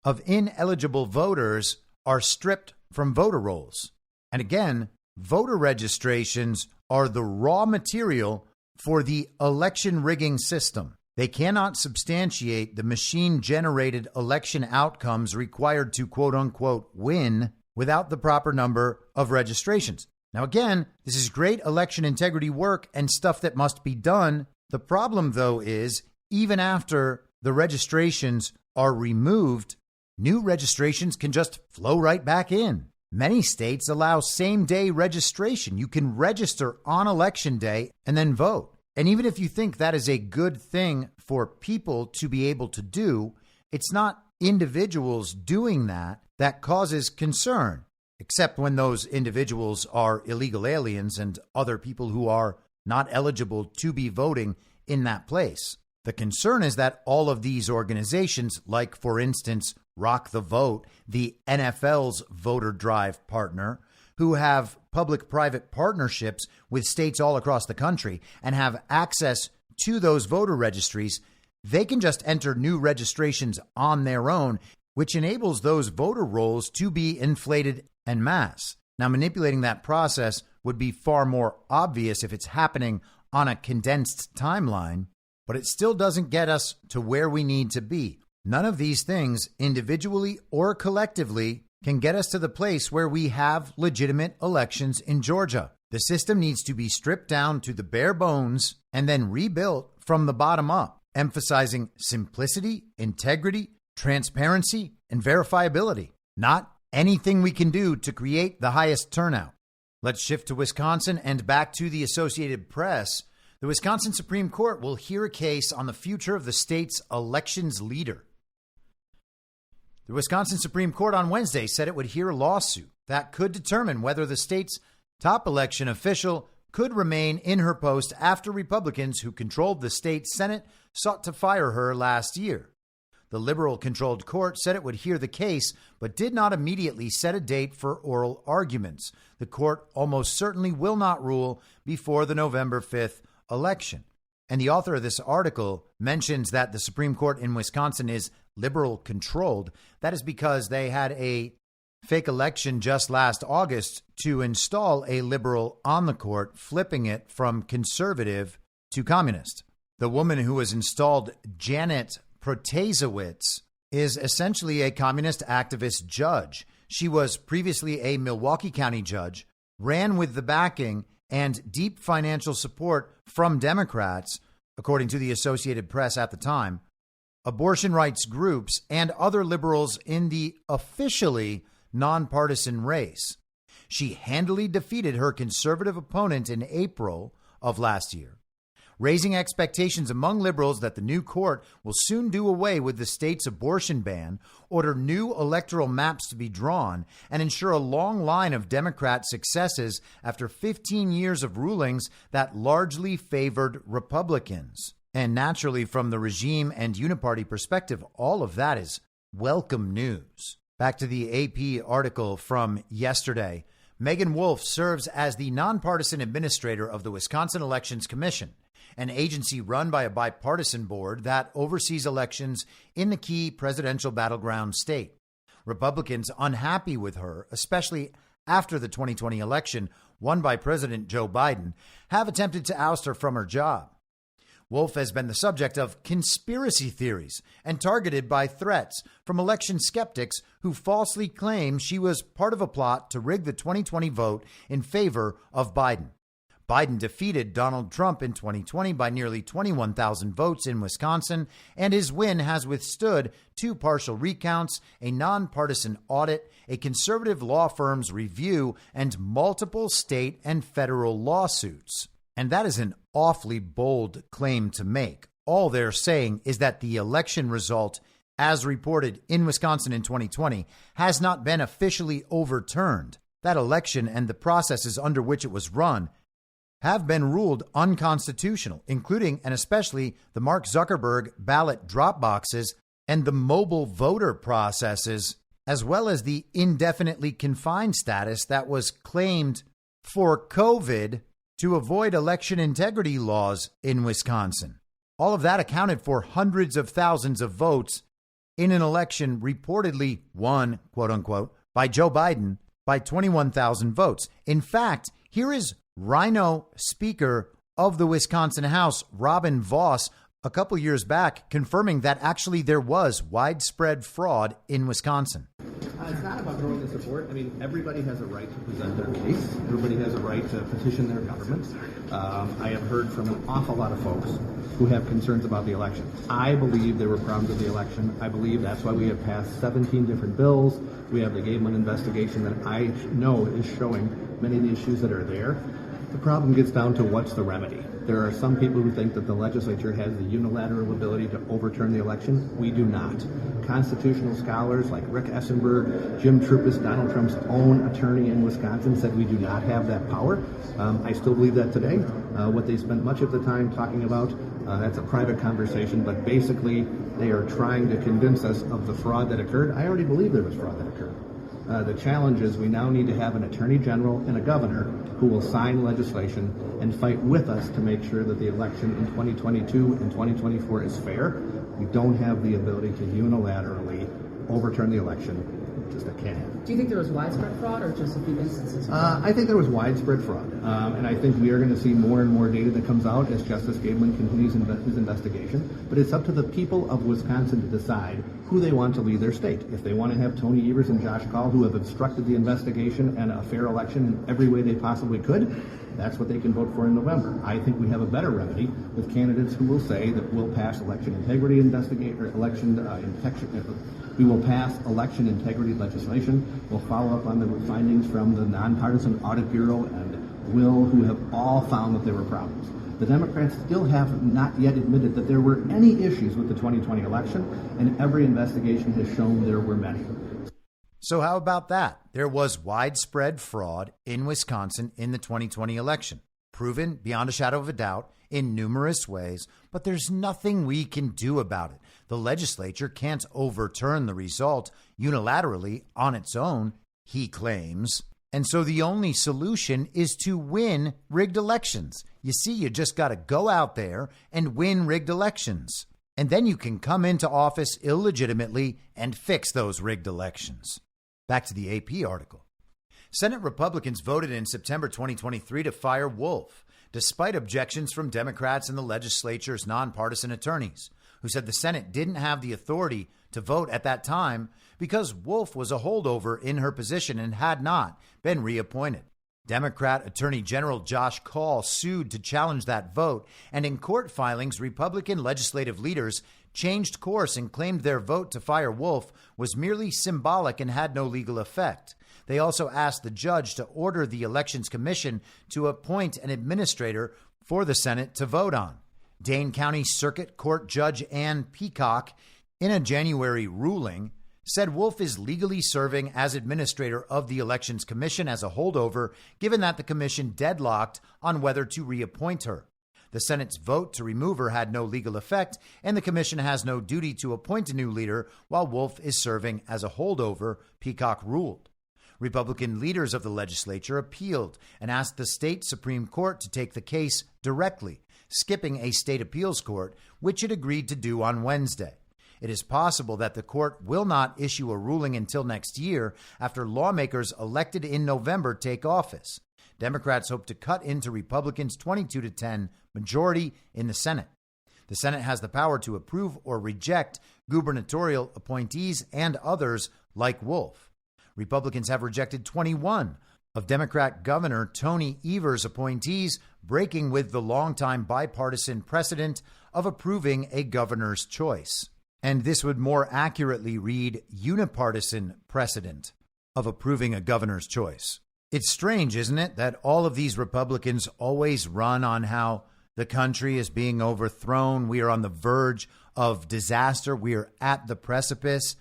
of ineligible voters are stripped from voter rolls. And again, voter registrations are the raw material for the election rigging system. They cannot substantiate the machine-generated election outcomes required to quote-unquote win without the proper number of registrations. Now again, this is great election integrity work and stuff that must be done. The problem, though, is even after the registrations are removed, new registrations can just flow right back in. Many states allow same-day registration. You can register on Election Day and then vote. And even if you think that is a good thing for people to be able to do, it's not individuals doing that that causes concern, except when those individuals are illegal aliens and other people who are not eligible to be voting in that place. The concern is that all of these organizations, like, for instance, Rock the Vote, the NFL's voter drive partner, who have public-private partnerships with states all across the country and have access to those voter registries, they can just enter new registrations on their own, which enables those voter rolls to be inflated en masse. Now, manipulating that process would be far more obvious if it's happening on a condensed timeline, but it still doesn't get us to where we need to be. None of these things, individually or collectively, can get us to the place where we have legitimate elections in Georgia. The system needs to be stripped down to the bare bones and then rebuilt from the bottom up, emphasizing simplicity, integrity, transparency, and verifiability, not anything we can do to create the highest turnout. Let's shift to Wisconsin and back to the Associated Press. The Wisconsin Supreme Court will hear a case on the future of the state's elections leader. The Wisconsin Supreme Court on Wednesday said it would hear a lawsuit that could determine whether the state's top election official could remain in her post after Republicans who controlled the state Senate sought to fire her last year. The liberal-controlled court said it would hear the case, but did not immediately set a date for oral arguments. The court almost certainly will not rule before the November 5th election. And the author of this article mentions that the Supreme Court in Wisconsin is liberal-controlled. That is because they had a fake election just last August to install a liberal on the court, flipping it from conservative to communist. The woman who was installed, Janet Protasiewicz, is essentially a communist activist judge. She was previously a Milwaukee County judge, ran with the backing and deep financial support from Democrats, according to the Associated Press at the time, abortion rights groups, and other liberals in the officially nonpartisan race. She handily defeated her conservative opponent in April of last year, raising expectations among liberals that the new court will soon do away with the state's abortion ban, order new electoral maps to be drawn, and ensure a long line of Democrat successes after 15 years of rulings that largely favored Republicans. And naturally, from the regime and uniparty perspective, all of that is welcome news. Back to the AP article from yesterday. Megan Wolf serves as the nonpartisan administrator of the Wisconsin Elections Commission, an agency run by a bipartisan board that oversees elections in the key presidential battleground state. Republicans unhappy with her, especially after the 2020 election won by President Joe Biden, have attempted to oust her from her job. Wolf has been the subject of conspiracy theories and targeted by threats from election skeptics who falsely claim she was part of a plot to rig the 2020 vote in favor of Biden. Biden defeated Donald Trump in 2020 by nearly 21,000 votes in Wisconsin, and his win has withstood 2 partial recounts, a nonpartisan audit, a conservative law firm's review, and multiple state and federal lawsuits. And that is an awfully bold claim to make. All they're saying is that the election result, as reported in Wisconsin in 2020, has not been officially overturned. That election and the processes under which it was run have been ruled unconstitutional, including and especially the Mark Zuckerberg ballot drop boxes and the mobile voter processes, as well as the indefinitely confined status that was claimed for COVID to avoid election integrity laws in Wisconsin. All of that accounted for hundreds of thousands of votes in an election reportedly won, quote unquote, by Joe Biden by 21,000 votes. In fact, here is Rhino Speaker of the Wisconsin House, Robin Vos, a couple years back, confirming that actually there was widespread fraud in Wisconsin. It's not about throwing the support. I mean, everybody has a right to present their case. Everybody has a right to petition their government. I have heard from an awful lot of folks who have concerns about the election. I believe there were problems with the election. I believe that's why we have passed 17 different bills. We have the Gateman investigation that I know is showing many of the issues that are there. The problem gets down to what's the remedy. There are some people who think that the legislature has the unilateral ability to overturn the election. We do not. Constitutional scholars like Rick Essenberg, Jim Trupis, Donald Trump's own attorney in Wisconsin, said we do not have that power. I still believe that today. What they spent much of the time talking about, that's a private conversation, but basically they are trying to convince us of the fraud that occurred. I already believe there was fraud that occurred. The challenge is we now need to have an attorney general and a governor who will sign legislation and fight with us to make sure that the election in 2022 and 2024 is fair. We don't have the ability to unilaterally overturn the election. Just that can't happen. Do you think there was widespread fraud or just a few instances? I think there was widespread fraud. And I think we are going to see more and more data that comes out as Justice Gableman continues his investigation. But it's up to the people of Wisconsin to decide who they want to lead their state. If they want to have Tony Evers and Josh Kaul, who have obstructed the investigation and a fair election in every way they possibly could, that's what they can vote for in November. I think we have a better remedy with candidates who will say that we'll pass election integrity we will pass election integrity legislation. We'll follow up on the findings from the Nonpartisan Audit Bureau and Will, who have all found that there were problems. The Democrats still have not yet admitted that there were any issues with the 2020 election, and every investigation has shown there were many. So how about that? There was widespread fraud in Wisconsin in the 2020 election, proven beyond a shadow of a doubt in numerous ways, but there's nothing we can do about it. The legislature can't overturn the result unilaterally on its own, he claims. And so the only solution is to win rigged elections. You see, you just got to go out there and win rigged elections. And then you can come into office illegitimately and fix those rigged elections. Back to the AP article. Senate Republicans voted in September 2023 to fire Wolf, despite objections from Democrats and the legislature's nonpartisan attorneys, who said the Senate didn't have the authority to vote at that time because Wolf was a holdover in her position and had not been reappointed. Democrat Attorney General Josh Kaul sued to challenge that vote, and in court filings, Republican legislative leaders changed course and claimed their vote to fire Wolf was merely symbolic and had no legal effect. They also asked the judge to order the Elections Commission to appoint an administrator for the Senate to vote on. Dane County Circuit Court Judge Ann Peacock, in a January ruling, said Wolf is legally serving as administrator of the Elections Commission as a holdover, given that the commission deadlocked on whether to reappoint her. The Senate's vote to remove her had no legal effect, and the commission has no duty to appoint a new leader while Wolf is serving as a holdover, Peacock ruled. Republican leaders of the legislature appealed and asked the state Supreme Court to take the case directly, skipping a state appeals court, which it agreed to do on Wednesday. It is possible that the court will not issue a ruling until next year after lawmakers elected in November take office. Democrats hope to cut into Republicans' 22-10 majority in the Senate. The Senate has the power to approve or reject gubernatorial appointees and others like Wolf. Republicans have rejected 21 of Democrat Governor Tony Evers' appointees, breaking with the longtime bipartisan precedent of approving a governor's choice. And this would more accurately read unipartisan precedent of approving a governor's choice. It's strange, isn't it, that all of these Republicans always run on how the country is being overthrown. We are on the verge of disaster. We are at the precipice.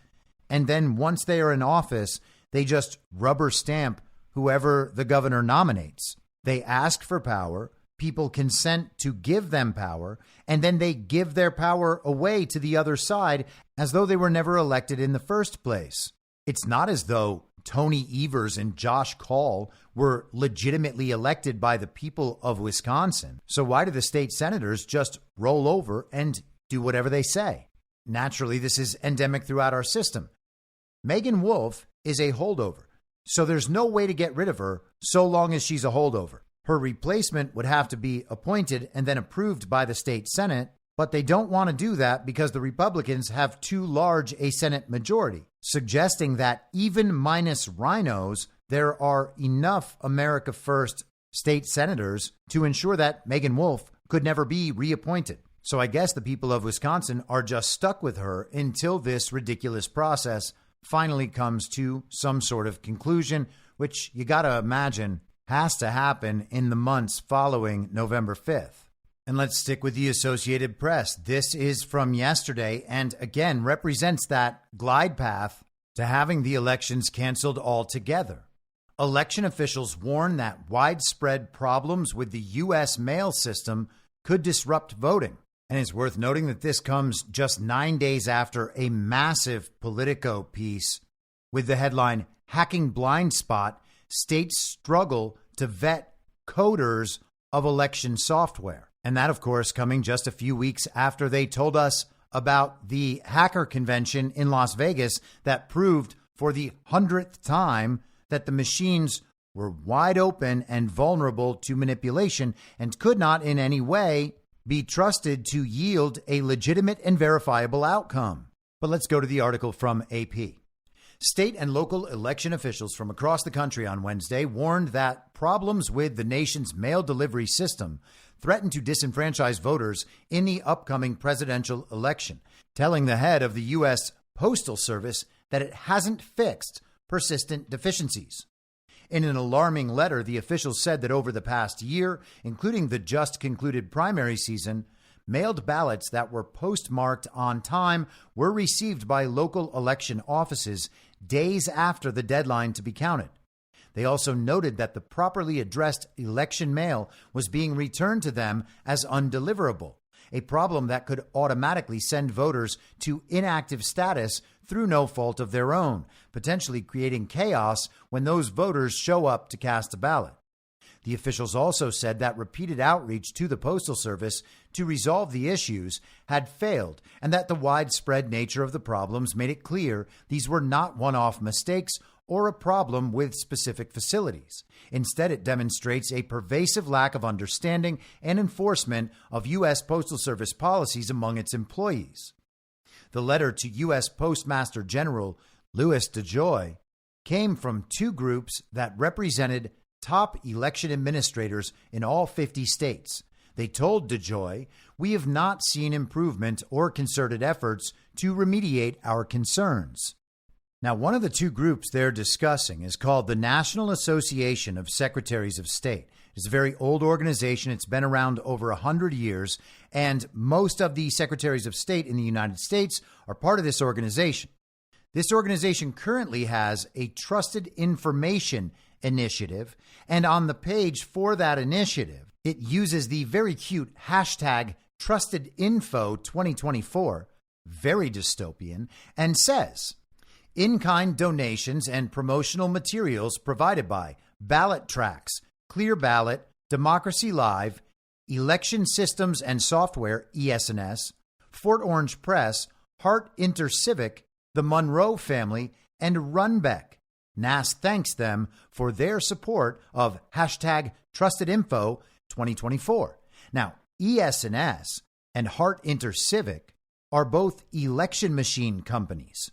And then once they are in office, they just rubber stamp whoever the governor nominates. They ask for power. People consent to give them power, and then they give their power away to the other side as though they were never elected in the first place. It's not as though Tony Evers and Josh Kaul were legitimately elected by the people of Wisconsin. So why do the state senators just roll over and do whatever they say? Naturally, this is endemic throughout our system. Megan Wolf is a holdover, so there's no way to get rid of her so long as she's a holdover. Her replacement would have to be appointed and then approved by the state Senate, but they don't want to do that because the Republicans have too large a Senate majority, suggesting that even minus rhinos, there are enough America First state senators to ensure that Megan Wolf could never be reappointed. So I guess the people of Wisconsin are just stuck with her until this ridiculous process finally comes to some sort of conclusion, which you got to imagine has to happen in the months following November 5th. And let's stick with the Associated Press. This is from yesterday and again represents that glide path to having the elections canceled altogether. Election officials warn that widespread problems with the U.S. mail system could disrupt voting. And it's worth noting that this comes just 9 days after a massive Politico piece with the headline, "Hacking Blind Spot, States Struggle to Vet Coders of Election Software." And that, of course, coming just a few weeks after they told us about the hacker convention in Las Vegas that proved for the 100th time that the machines were wide open and vulnerable to manipulation and could not in any way be trusted to yield a legitimate and verifiable outcome. But let's go to the article from AP. State and local election officials from across the country on Wednesday warned that problems with the nation's mail delivery system threaten to disenfranchise voters in the upcoming presidential election, telling the head of the U.S. Postal Service that it hasn't fixed persistent deficiencies. In an alarming letter, the officials said that over the past year, including the just concluded primary season, mailed ballots that were postmarked on time were received by local election offices days after the deadline to be counted. They also noted that the properly addressed election mail was being returned to them as undeliverable, a problem that could automatically send voters to inactive status through no fault of their own, potentially creating chaos when those voters show up to cast a ballot. The officials also said that repeated outreach to the Postal Service to resolve the issues had failed, and that the widespread nature of the problems made it clear these were not one-off mistakes or a problem with specific facilities. Instead, it demonstrates a pervasive lack of understanding and enforcement of U.S. Postal Service policies among its employees. The letter to U.S. Postmaster General Louis DeJoy came from two groups that represented top election administrators in all 50 states. They told DeJoy, "We have not seen improvement or concerted efforts to remediate our concerns." Now, one of the two groups they're discussing is called the National Association of Secretaries of State. It's a very old organization. It's been around over 100 years, and most of the secretaries of state in the United States are part of this organization. This organization currently has a Trusted Information Initiative, and on the page for that initiative, it uses the very cute hashtag TrustedInfo2024, very dystopian, and says, "In-kind donations and promotional materials provided by Ballot Tracks, Clear Ballot, Democracy Live, Election Systems and Software, ES&S, Fort Orange Press, Hart Intercivic, the Monroe Family, and Runbeck. NAS thanks them for their support of hashtag TrustedInfo2024. Now, ES&S and Hart Intercivic are both election machine companies.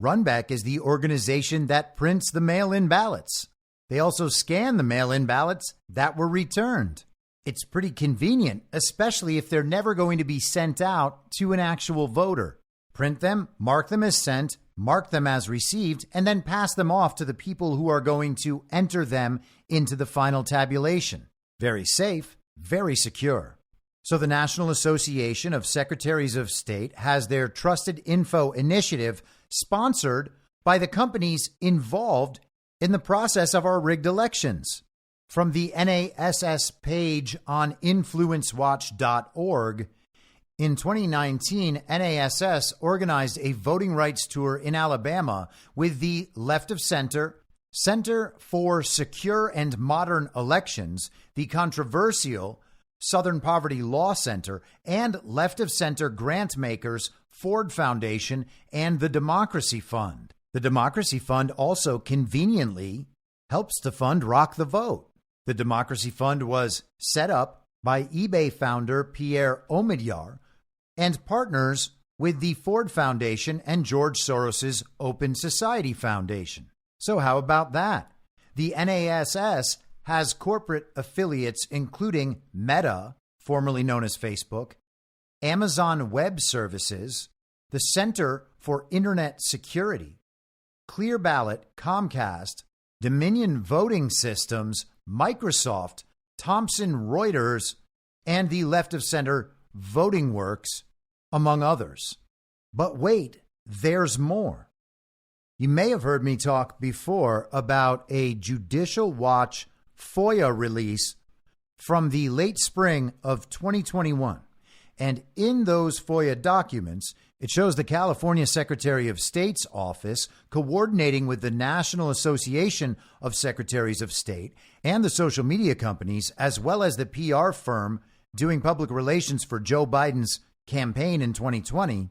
Runbeck is the organization that prints the mail-in ballots. They also scan the mail-in ballots that were returned. It's pretty convenient, especially if they're never going to be sent out to an actual voter. Print them, mark them as sent, mark them as received, and then pass them off to the people who are going to enter them into the final tabulation. Very safe, very secure. So the National Association of Secretaries of State has their Trusted Info initiative sponsored by the companies involved in the process of our rigged elections. From the NASS page on influencewatch.org, in 2019, NASS organized a voting rights tour in Alabama with the Left of Center, Center for Secure and Modern Elections, the controversial Southern Poverty Law Center, and Left of Center grant makers Ford Foundation and the Democracy Fund. The Democracy Fund also conveniently helps to fund Rock the Vote. The Democracy Fund was set up by eBay founder Pierre Omidyar and partners with the Ford Foundation and George Soros's Open Society Foundation. So how about that? The NASS has corporate affiliates including Meta, formerly known as Facebook, Amazon Web Services, the Center for Internet Security, Clear Ballot, Comcast, Dominion Voting Systems, Microsoft, Thomson Reuters, and the left of center Voting Works, among others. But wait, there's more. You may have heard me talk before about a Judicial Watch FOIA release from the late spring of 2021. And in those FOIA documents, it shows the California Secretary of State's office coordinating with the National Association of Secretaries of State and the social media companies, as well as the PR firm doing public relations for Joe Biden's campaign in 2020,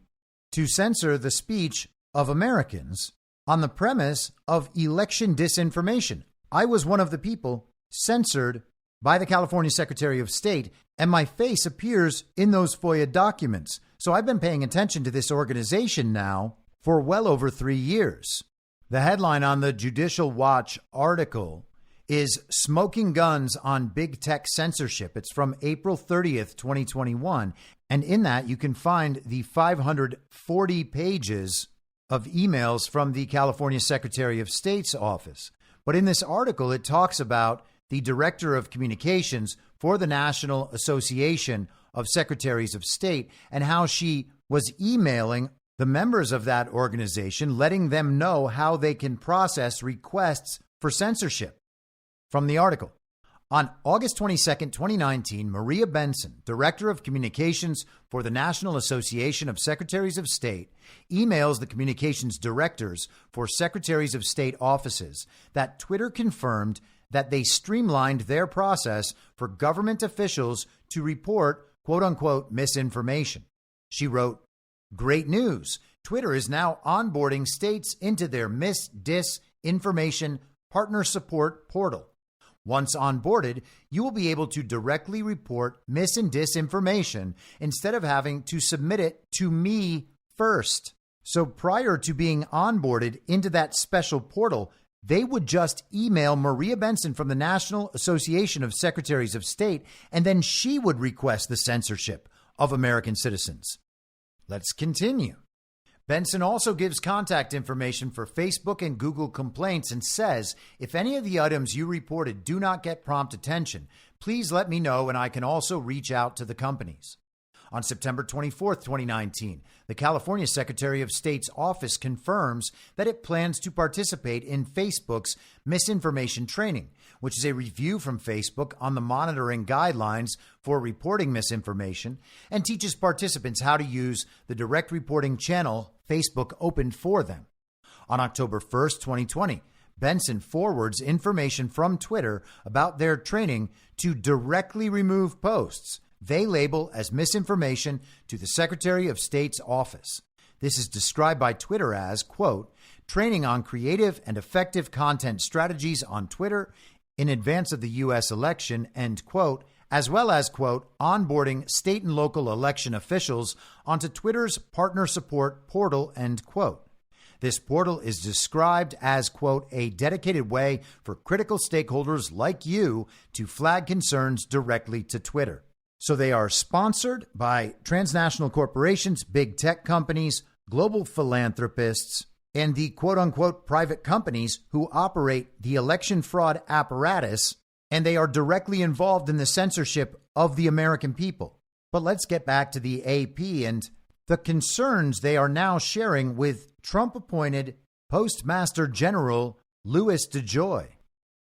to censor the speech of Americans on the premise of election disinformation. I was one of the people censored by the California Secretary of State, and my face appears in those FOIA documents. So I've been paying attention to this organization now for well over 3 years. The headline on the Judicial Watch article is Smoking Guns on Big Tech Censorship. It's from April 30th, 2021. And in that, you can find the 540 pages of emails from the California Secretary of State's office. But in this article, it talks about the Director of Communications for the National Association of Secretaries of State and how she was emailing the members of that organization, letting them know how they can process requests for censorship. From the article, on August 22nd, 2019, Maria Benson, Director of Communications for the National Association of Secretaries of State, emails the communications directors for Secretaries of State offices that Twitter confirmed that they streamlined their process for government officials to report quote-unquote misinformation. She wrote, "Great news. Twitter is now onboarding states into their Disinformation Partner Support portal. Once onboarded, you will be able to directly report mis and disinformation instead of having to submit it to me first." So prior to being onboarded into that special portal, they would just email Maria Benson from the National Association of Secretaries of State, and then she would request the censorship of American citizens. Let's continue. Benson also gives contact information for Facebook and Google complaints and says, if any of the items you reported do not get prompt attention, please let me know and I can also reach out to the companies. On September 24th, 2019, the California Secretary of State's office confirms that it plans to participate in Facebook's misinformation training, which is a review from Facebook on the monitoring guidelines for reporting misinformation and teaches participants how to use the direct reporting channel Facebook opened for them. On October 1st, 2020, Benson forwards information from Twitter about their training to directly remove posts they label as misinformation to the Secretary of State's office. This is described by Twitter as, quote, training on creative and effective content strategies on Twitter in advance of the U.S. election, end quote, as well as, quote, onboarding state and local election officials onto Twitter's partner support portal, end quote. This portal is described as, quote, a dedicated way for critical stakeholders like you to flag concerns directly to Twitter. So they are sponsored by transnational corporations, big tech companies, global philanthropists, and the quote-unquote private companies who operate the election fraud apparatus, and they are directly involved in the censorship of the American people. But let's get back to the AP and the concerns they are now sharing with Trump-appointed Postmaster General Louis DeJoy.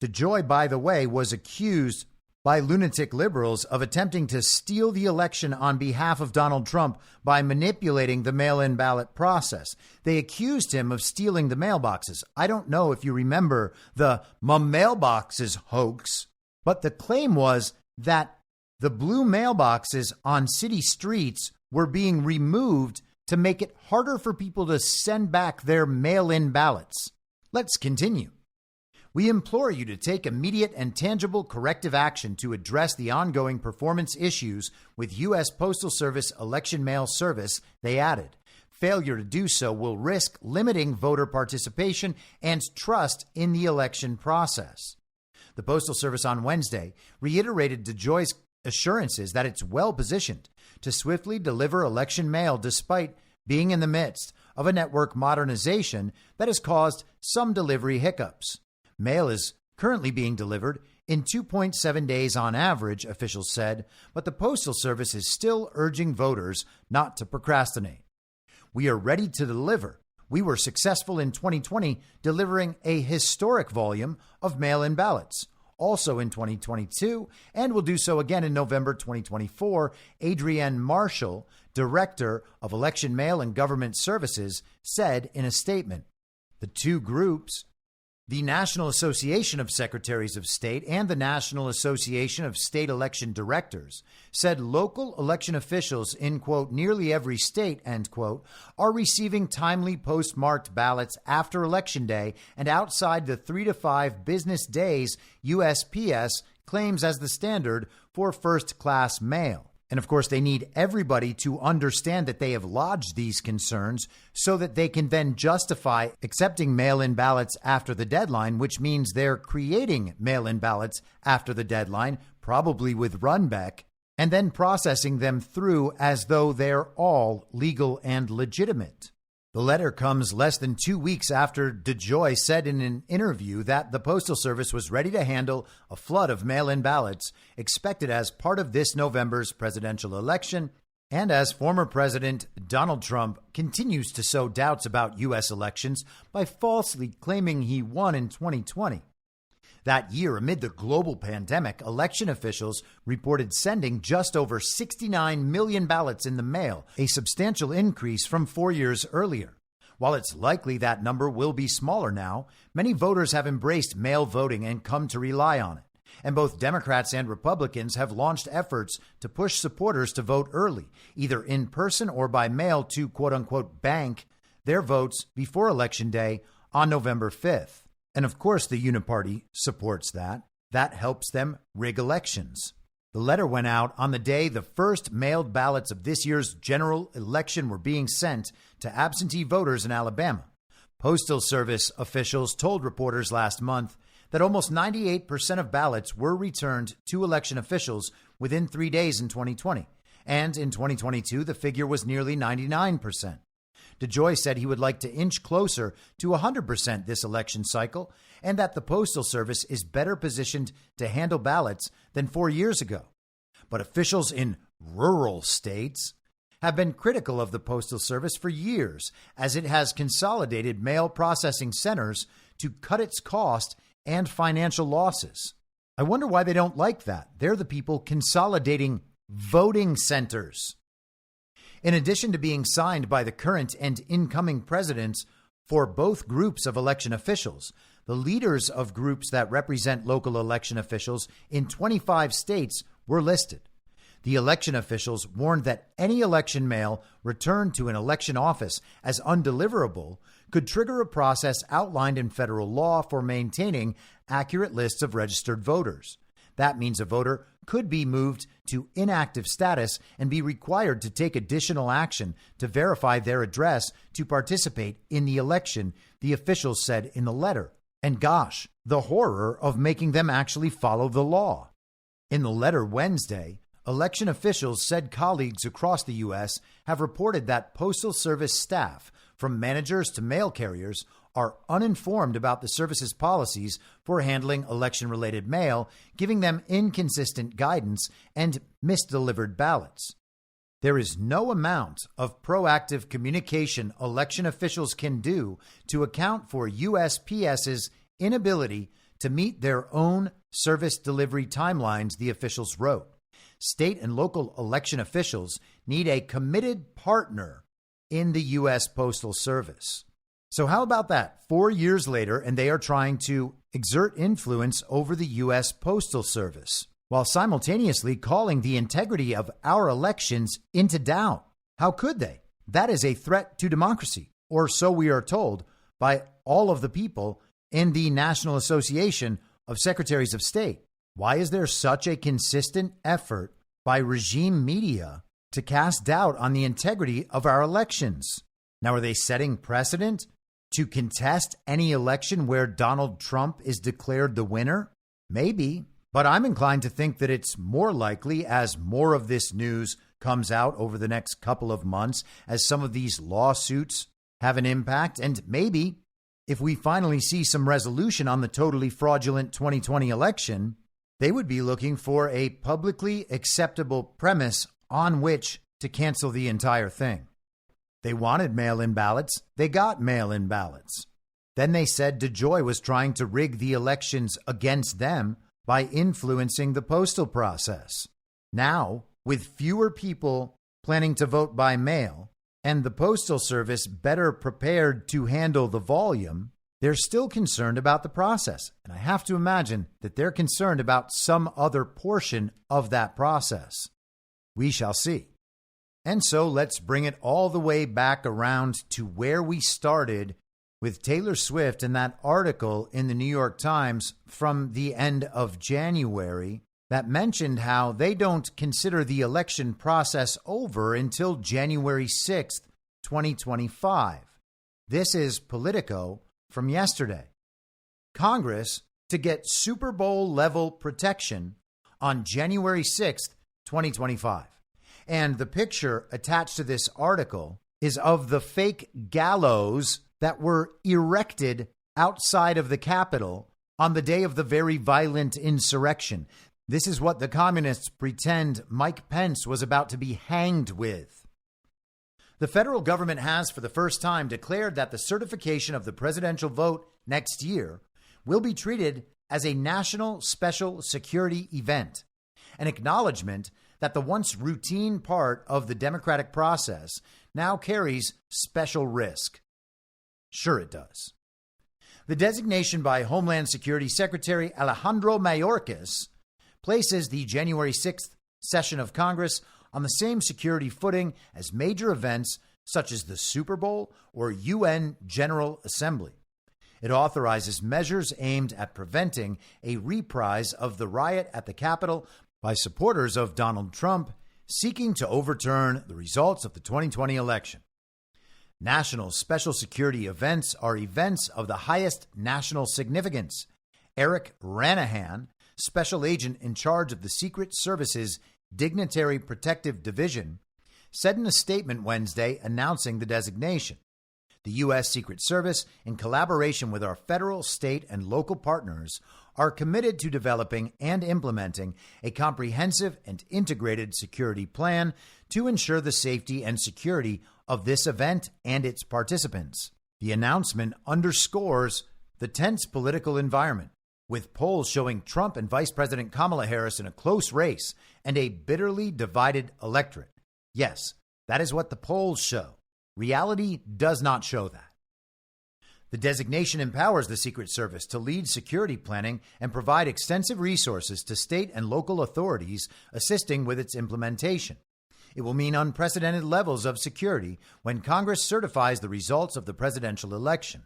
DeJoy, by the way, was accused by lunatic liberals of attempting to steal the election on behalf of Donald Trump by manipulating the mail-in ballot process. They accused him of stealing the mailboxes. I don't know if you remember the mailboxes hoax, but the claim was that the blue mailboxes on city streets were being removed to make it harder for people to send back their mail-in ballots. Let's continue. We implore you to take immediate and tangible corrective action to address the ongoing performance issues with U.S. Postal Service election mail service, they added. Failure to do so will risk limiting voter participation and trust in the election process. The Postal Service on Wednesday reiterated DeJoy's assurances that it's well positioned to swiftly deliver election mail despite being in the midst of a network modernization that has caused some delivery hiccups. Mail is currently being delivered in 2.7 days on average, officials said, but the Postal Service is still urging voters not to procrastinate. We are ready to deliver. We were successful in 2020 delivering a historic volume of mail-in ballots. Also in 2022, and will do so again in November 2024, Adrienne Marshall, Director of Election Mail and Government Services, said in a statement. The two groups, the National Association of Secretaries of State and the National Association of State Election Directors, said local election officials in, quote, nearly every state, end quote, are receiving timely postmarked ballots after Election Day and outside the 3 to 5 business days USPS claims as the standard for first-class mail. And of course, they need everybody to understand that they have lodged these concerns so that they can then justify accepting mail-in ballots after the deadline, which means they're creating mail-in ballots after the deadline, probably with Runback, and then processing them through as though they're all legal and legitimate. The letter comes less than 2 weeks after DeJoy said in an interview that the Postal Service was ready to handle a flood of mail-in ballots expected as part of this November's presidential election, and as former President Donald Trump continues to sow doubts about U.S. elections by falsely claiming he won in 2020. That year, amid the global pandemic, election officials reported sending just over 69 million ballots in the mail, a substantial increase from 4 years earlier. While it's likely that number will be smaller now, many voters have embraced mail voting and come to rely on it. And both Democrats and Republicans have launched efforts to push supporters to vote early, either in person or by mail to, quote unquote, bank their votes before Election Day on November 5th. And of course, the Uniparty supports that. That helps them rig elections. The letter went out on the day the first mailed ballots of this year's general election were being sent to absentee voters in Alabama. Postal Service officials told reporters last month that almost 98% of ballots were returned to election officials within 3 days in 2020. And in 2022, the figure was nearly 99%. DeJoy said he would like to inch closer to 100% this election cycle, and that the Postal Service is better positioned to handle ballots than 4 years ago. But officials in rural states have been critical of the Postal Service for years, as it has consolidated mail processing centers to cut its cost and financial losses. I wonder why they don't like that. They're the people consolidating voting centers. In addition to being signed by the current and incoming presidents for both groups of election officials, the leaders of groups that represent local election officials in 25 states were listed. The election officials warned that any election mail returned to an election office as undeliverable could trigger a process outlined in federal law for maintaining accurate lists of registered voters. That means a voter could be moved to inactive status and be required to take additional action to verify their address to participate in the election, the officials said in the letter. And gosh, the horror of making them actually follow the law. In the letter Wednesday, election officials said colleagues across the U.S. have reported that Postal Service staff, from managers to mail carriers, are uninformed about the service's policies for handling election-related mail, giving them inconsistent guidance and misdelivered ballots. There is no amount of proactive communication election officials can do to account for USPS's inability to meet their own service delivery timelines, the officials wrote. State and local election officials need a committed partner in the U.S. Postal Service. So how about that? 4 years later, and they are trying to exert influence over the U.S. Postal Service, while simultaneously calling the integrity of our elections into doubt. How could they? That is a threat to democracy, or so we are told by all of the people in the National Association of Secretaries of State. Why is there such a consistent effort by regime media to cast doubt on the integrity of our elections? Now, are they setting precedent to contest any election where Donald Trump is declared the winner? Maybe, but I'm inclined to think that it's more likely, as more of this news comes out over the next couple of months, as some of these lawsuits have an impact, and maybe if we finally see some resolution on the totally fraudulent 2020 election, They would be looking for a publicly acceptable premise on which to cancel the entire thing. They wanted mail-in ballots. They got mail-in ballots. Then they said DeJoy was trying to rig the elections against them by influencing the postal process. Now, with fewer people planning to vote by mail and the Postal Service better prepared to handle the volume, they're still concerned about the process. And I have to imagine that they're concerned about some other portion of that process. We shall see. And so let's bring it all the way back around to where we started with Taylor Swift and that article in the New York Times from the end of January that mentioned how they don't consider the election process over until January 6th, 2025. This is Politico from yesterday. Congress to get Super Bowl level protection on January 6th, 2025. And the picture attached to this article is of the fake gallows that were erected outside of the Capitol on the day of the very violent insurrection. This is what the communists pretend Mike Pence was about to be hanged with. The federal government has, for the first time, declared that the certification of the presidential vote next year will be treated as a national special security event, an acknowledgement that the once routine part of the democratic process now carries special risk. Sure it does. The designation by Homeland Security Secretary Alejandro Mayorkas places the January 6th session of Congress on the same security footing as major events such as the Super Bowl or UN General Assembly. It authorizes measures aimed at preventing a reprise of the riot at the Capitol by supporters of Donald Trump seeking to overturn the results of the 2020 election. National special security events are events of the highest national significance. Eric Ranahan, special agent in charge of the Secret Service's Dignitary Protective Division, said in a statement Wednesday announcing the designation. The U.S. Secret Service, in collaboration with our federal, state, and local partners, are committed to developing and implementing a comprehensive and integrated security plan to ensure the safety and security of this event and its participants. The announcement underscores the tense political environment, with polls showing Trump and Vice President Kamala Harris in a close race and a bitterly divided electorate. Yes, that is what the polls show. Reality does not show that. The designation empowers the Secret Service to lead security planning and provide extensive resources to state and local authorities assisting with its implementation. It will mean unprecedented levels of security when Congress certifies the results of the presidential election.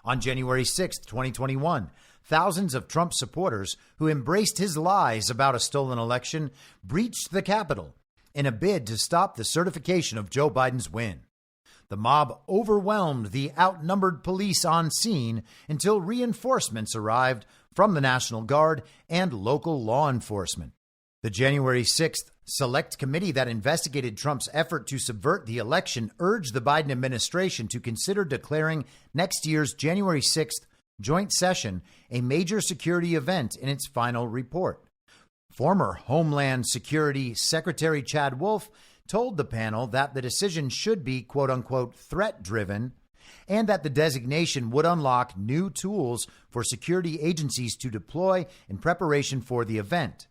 On January 6, 2021, thousands of Trump supporters who embraced his lies about a stolen election breached the Capitol in a bid to stop the certification of Joe Biden's win. The mob overwhelmed the outnumbered police on scene until reinforcements arrived from the National Guard and local law enforcement. The January 6th Select Committee that investigated Trump's effort to subvert the election urged the Biden administration to consider declaring next year's January 6th joint session a major security event in its final report. Former Homeland Security Secretary Chad Wolf told the panel that the decision should be, quote unquote, threat driven, and that the designation would unlock new tools for security agencies to deploy in preparation for the event.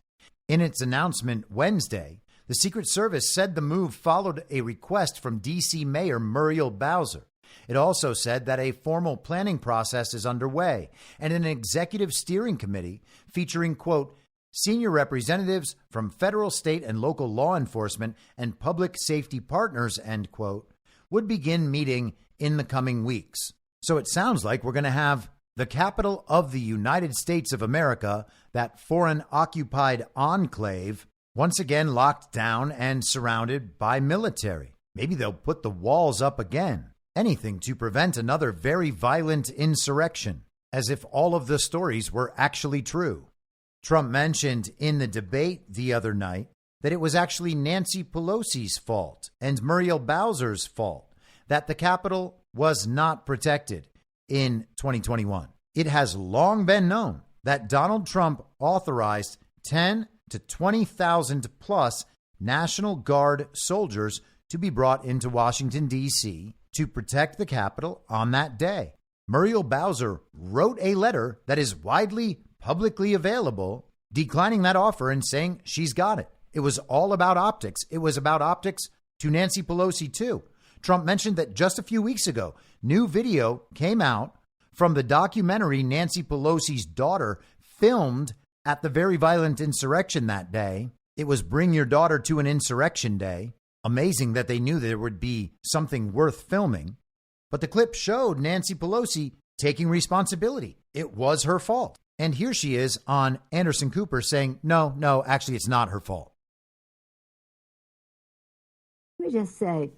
In its announcement Wednesday, the Secret Service said the move followed a request from D.C. Mayor Muriel Bowser. It also said that a formal planning process is underway and an executive steering committee featuring, quote, senior representatives from federal, state, and local law enforcement and public safety partners, end quote, would begin meeting in the coming weeks. So it sounds like we're going to have the capital of the United States of America, that foreign occupied enclave, once again locked down and surrounded by military. Maybe they'll put the walls up again. Anything to prevent another very violent insurrection, as if all of the stories were actually true. Trump mentioned in the debate the other night that it was actually Nancy Pelosi's fault and Muriel Bowser's fault that the Capitol was not protected in 2021. It has long been known that Donald Trump authorized 10 to 20,000 plus National Guard soldiers to be brought into Washington, D.C. to protect the Capitol on that day. Muriel Bowser wrote a letter that is widely publicly available, declining that offer and saying she's got it. It was all about optics. It was about optics to Nancy Pelosi, too. Trump mentioned that just a few weeks ago, new video came out from the documentary Nancy Pelosi's daughter filmed at the very violent insurrection that day. It was Bring Your Daughter to an Insurrection Day. Amazing that they knew there would be something worth filming. But the clip showed Nancy Pelosi taking responsibility. It was her fault. And here she is on Anderson Cooper saying, no, actually, it's not her fault. Let me just say,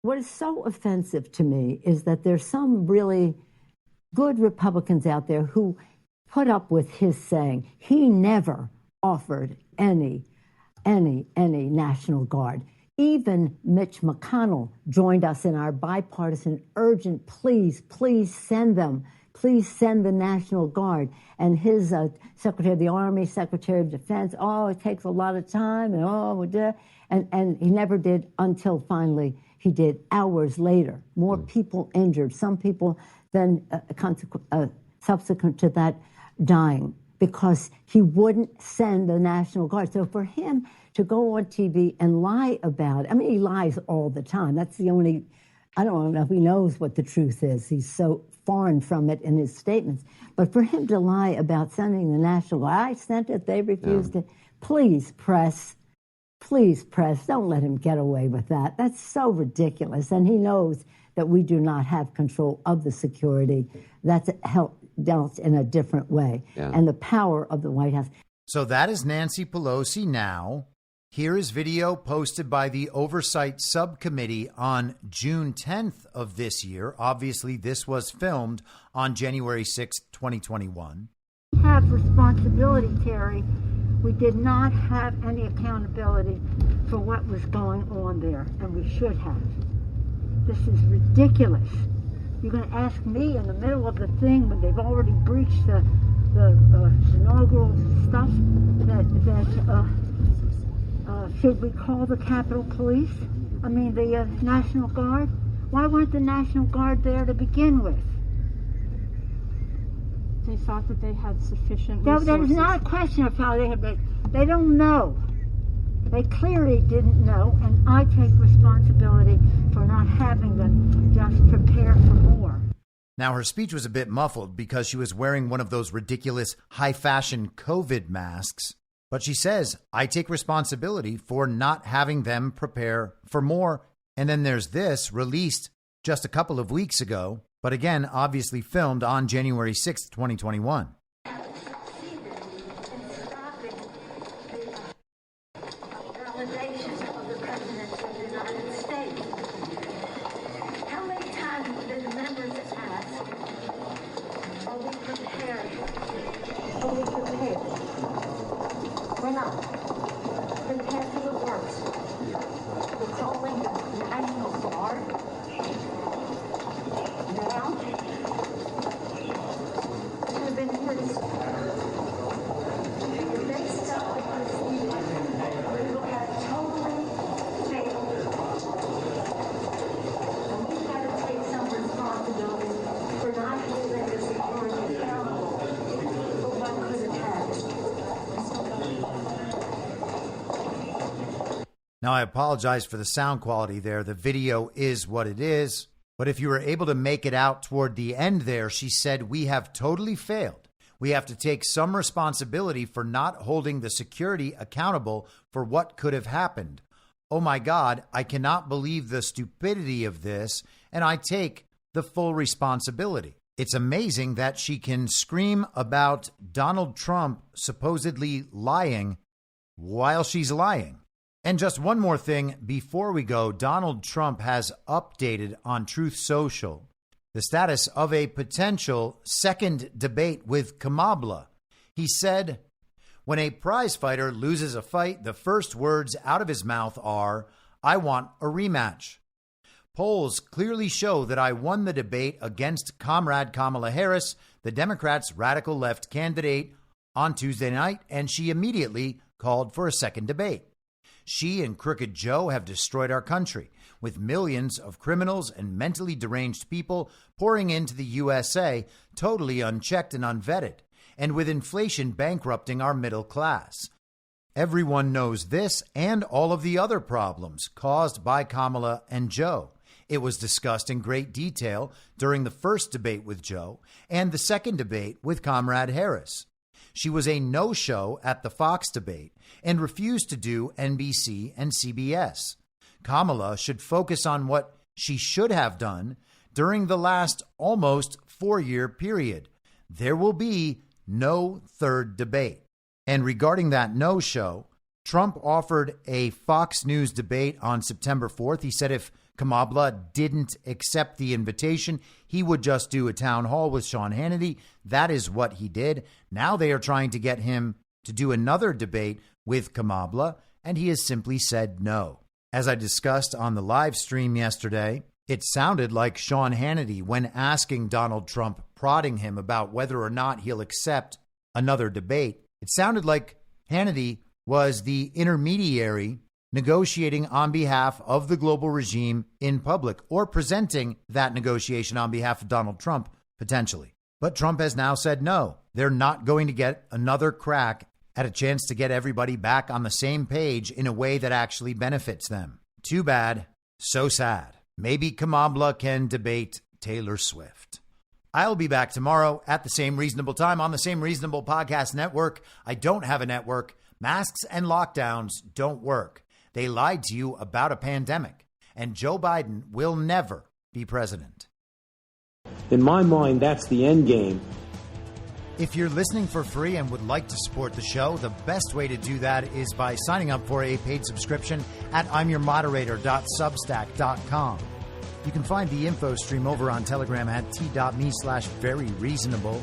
what is so offensive to me is that there's some really good Republicans out there who put up with his saying he never offered any National Guard. Even Mitch McConnell joined us in our bipartisan urgent, please send them. Please send the National Guard. And his Secretary of the Army, Secretary of Defense, it takes a lot of time, and he never did until finally he did hours later. More people injured, some people then subsequent to that dying because he wouldn't send the National Guard. So for him to go on TV and lie about it, I mean, he lies all the time. That's the only, I don't know if he knows what the truth is. He's so foreign from it in his statements. But for him to lie about sending the National Guard, I sent it, they refused it. Please, press, don't let him get away with that. That's so ridiculous. And he knows that we do not have control of the security. That's dealt in a different way. Yeah. And the power of the White House. So that is Nancy Pelosi now. Here is video posted by the Oversight Subcommittee on June 10th of this year. Obviously, this was filmed on January 6th, 2021. We have responsibility, Terry. We did not have any accountability for what was going on there, and we should have. This is ridiculous. You're going to ask me in the middle of the thing when they've already breached the inaugural stuff should we call the Capitol Police? I mean, the National Guard? Why weren't the National Guard there to begin with? They thought that they had sufficient resources. That is not a question of how they had. They don't know. They clearly didn't know, and I take responsibility for not having them just prepare for more. Now, her speech was a bit muffled because she was wearing one of those ridiculous high-fashion COVID masks. But she says, I take responsibility for not having them prepare for more. And then there's this released just a couple of weeks ago, but again, obviously filmed on January 6th, 2021. We're not. Prepare for the worst. We're calling the National Guard. Now, we've been here to if they stop the proceedings, we will have totally failed. And we've got to take some responsibility for not holding the security accountable for what could have happened. Now, I apologize for the sound quality there. The video is what it is. But if you were able to make it out toward the end there, she said, we have totally failed. We have to take some responsibility for not holding the security accountable for what could have happened. Oh my God, I cannot believe the stupidity of this, and I take the full responsibility. It's amazing that she can scream about Donald Trump supposedly lying while she's lying. And just one more thing before we go, Donald Trump has updated on Truth Social the status of a potential second debate with Kamala. He said, when a prize fighter loses a fight, the first words out of his mouth are, I want a rematch. Polls clearly show that I won the debate against Comrade Kamala Harris, the Democrats' radical left candidate, on Tuesday night, and she immediately called for a second debate. She and Crooked Joe have destroyed our country, with millions of criminals and mentally deranged people pouring into the USA totally unchecked and unvetted, and with inflation bankrupting our middle class. Everyone knows this and all of the other problems caused by Kamala and Joe. It was discussed in great detail during the first debate with Joe and the second debate with Comrade Harris. She was a no-show at the Fox debate and refused to do NBC and CBS. Kamala should focus on what she should have done during the last almost 4-year period. There will be no third debate. And regarding that no-show, Trump offered a Fox News debate on September 4th. He said if Kamala didn't accept the invitation, he would just do a town hall with Sean Hannity. That is what he did. Now they are trying to get him to do another debate with Kamala, and he has simply said no. As I discussed on the live stream yesterday, it sounded like Sean Hannity, when asking Donald Trump, prodding him about whether or not he'll accept another debate, it sounded like Hannity was the intermediary negotiating on behalf of the global regime in public, or presenting that negotiation on behalf of Donald Trump, potentially. But Trump has now said no. They're not going to get another crack at a chance to get everybody back on the same page in a way that actually benefits them. Too bad. So sad. Maybe Kamala can debate Taylor Swift. I'll be back tomorrow at the same reasonable time on the same reasonable podcast network. I don't have a network. Masks and lockdowns don't work. They lied to you about a pandemic, and Joe Biden will never be president. In my mind, that's the end game. If you're listening for free and would like to support the show, the best way to do that is by signing up for a paid subscription at imyourmoderator.substack.com. You can find the info stream over on Telegram at t.me/veryreasonable.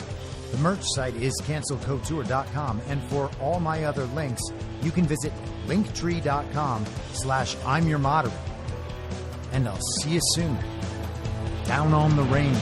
The merch site is cancelcouture.com, and for all my other links, you can visit linktree.com/imyourmoderator. And I'll see you soon. Down on the rain.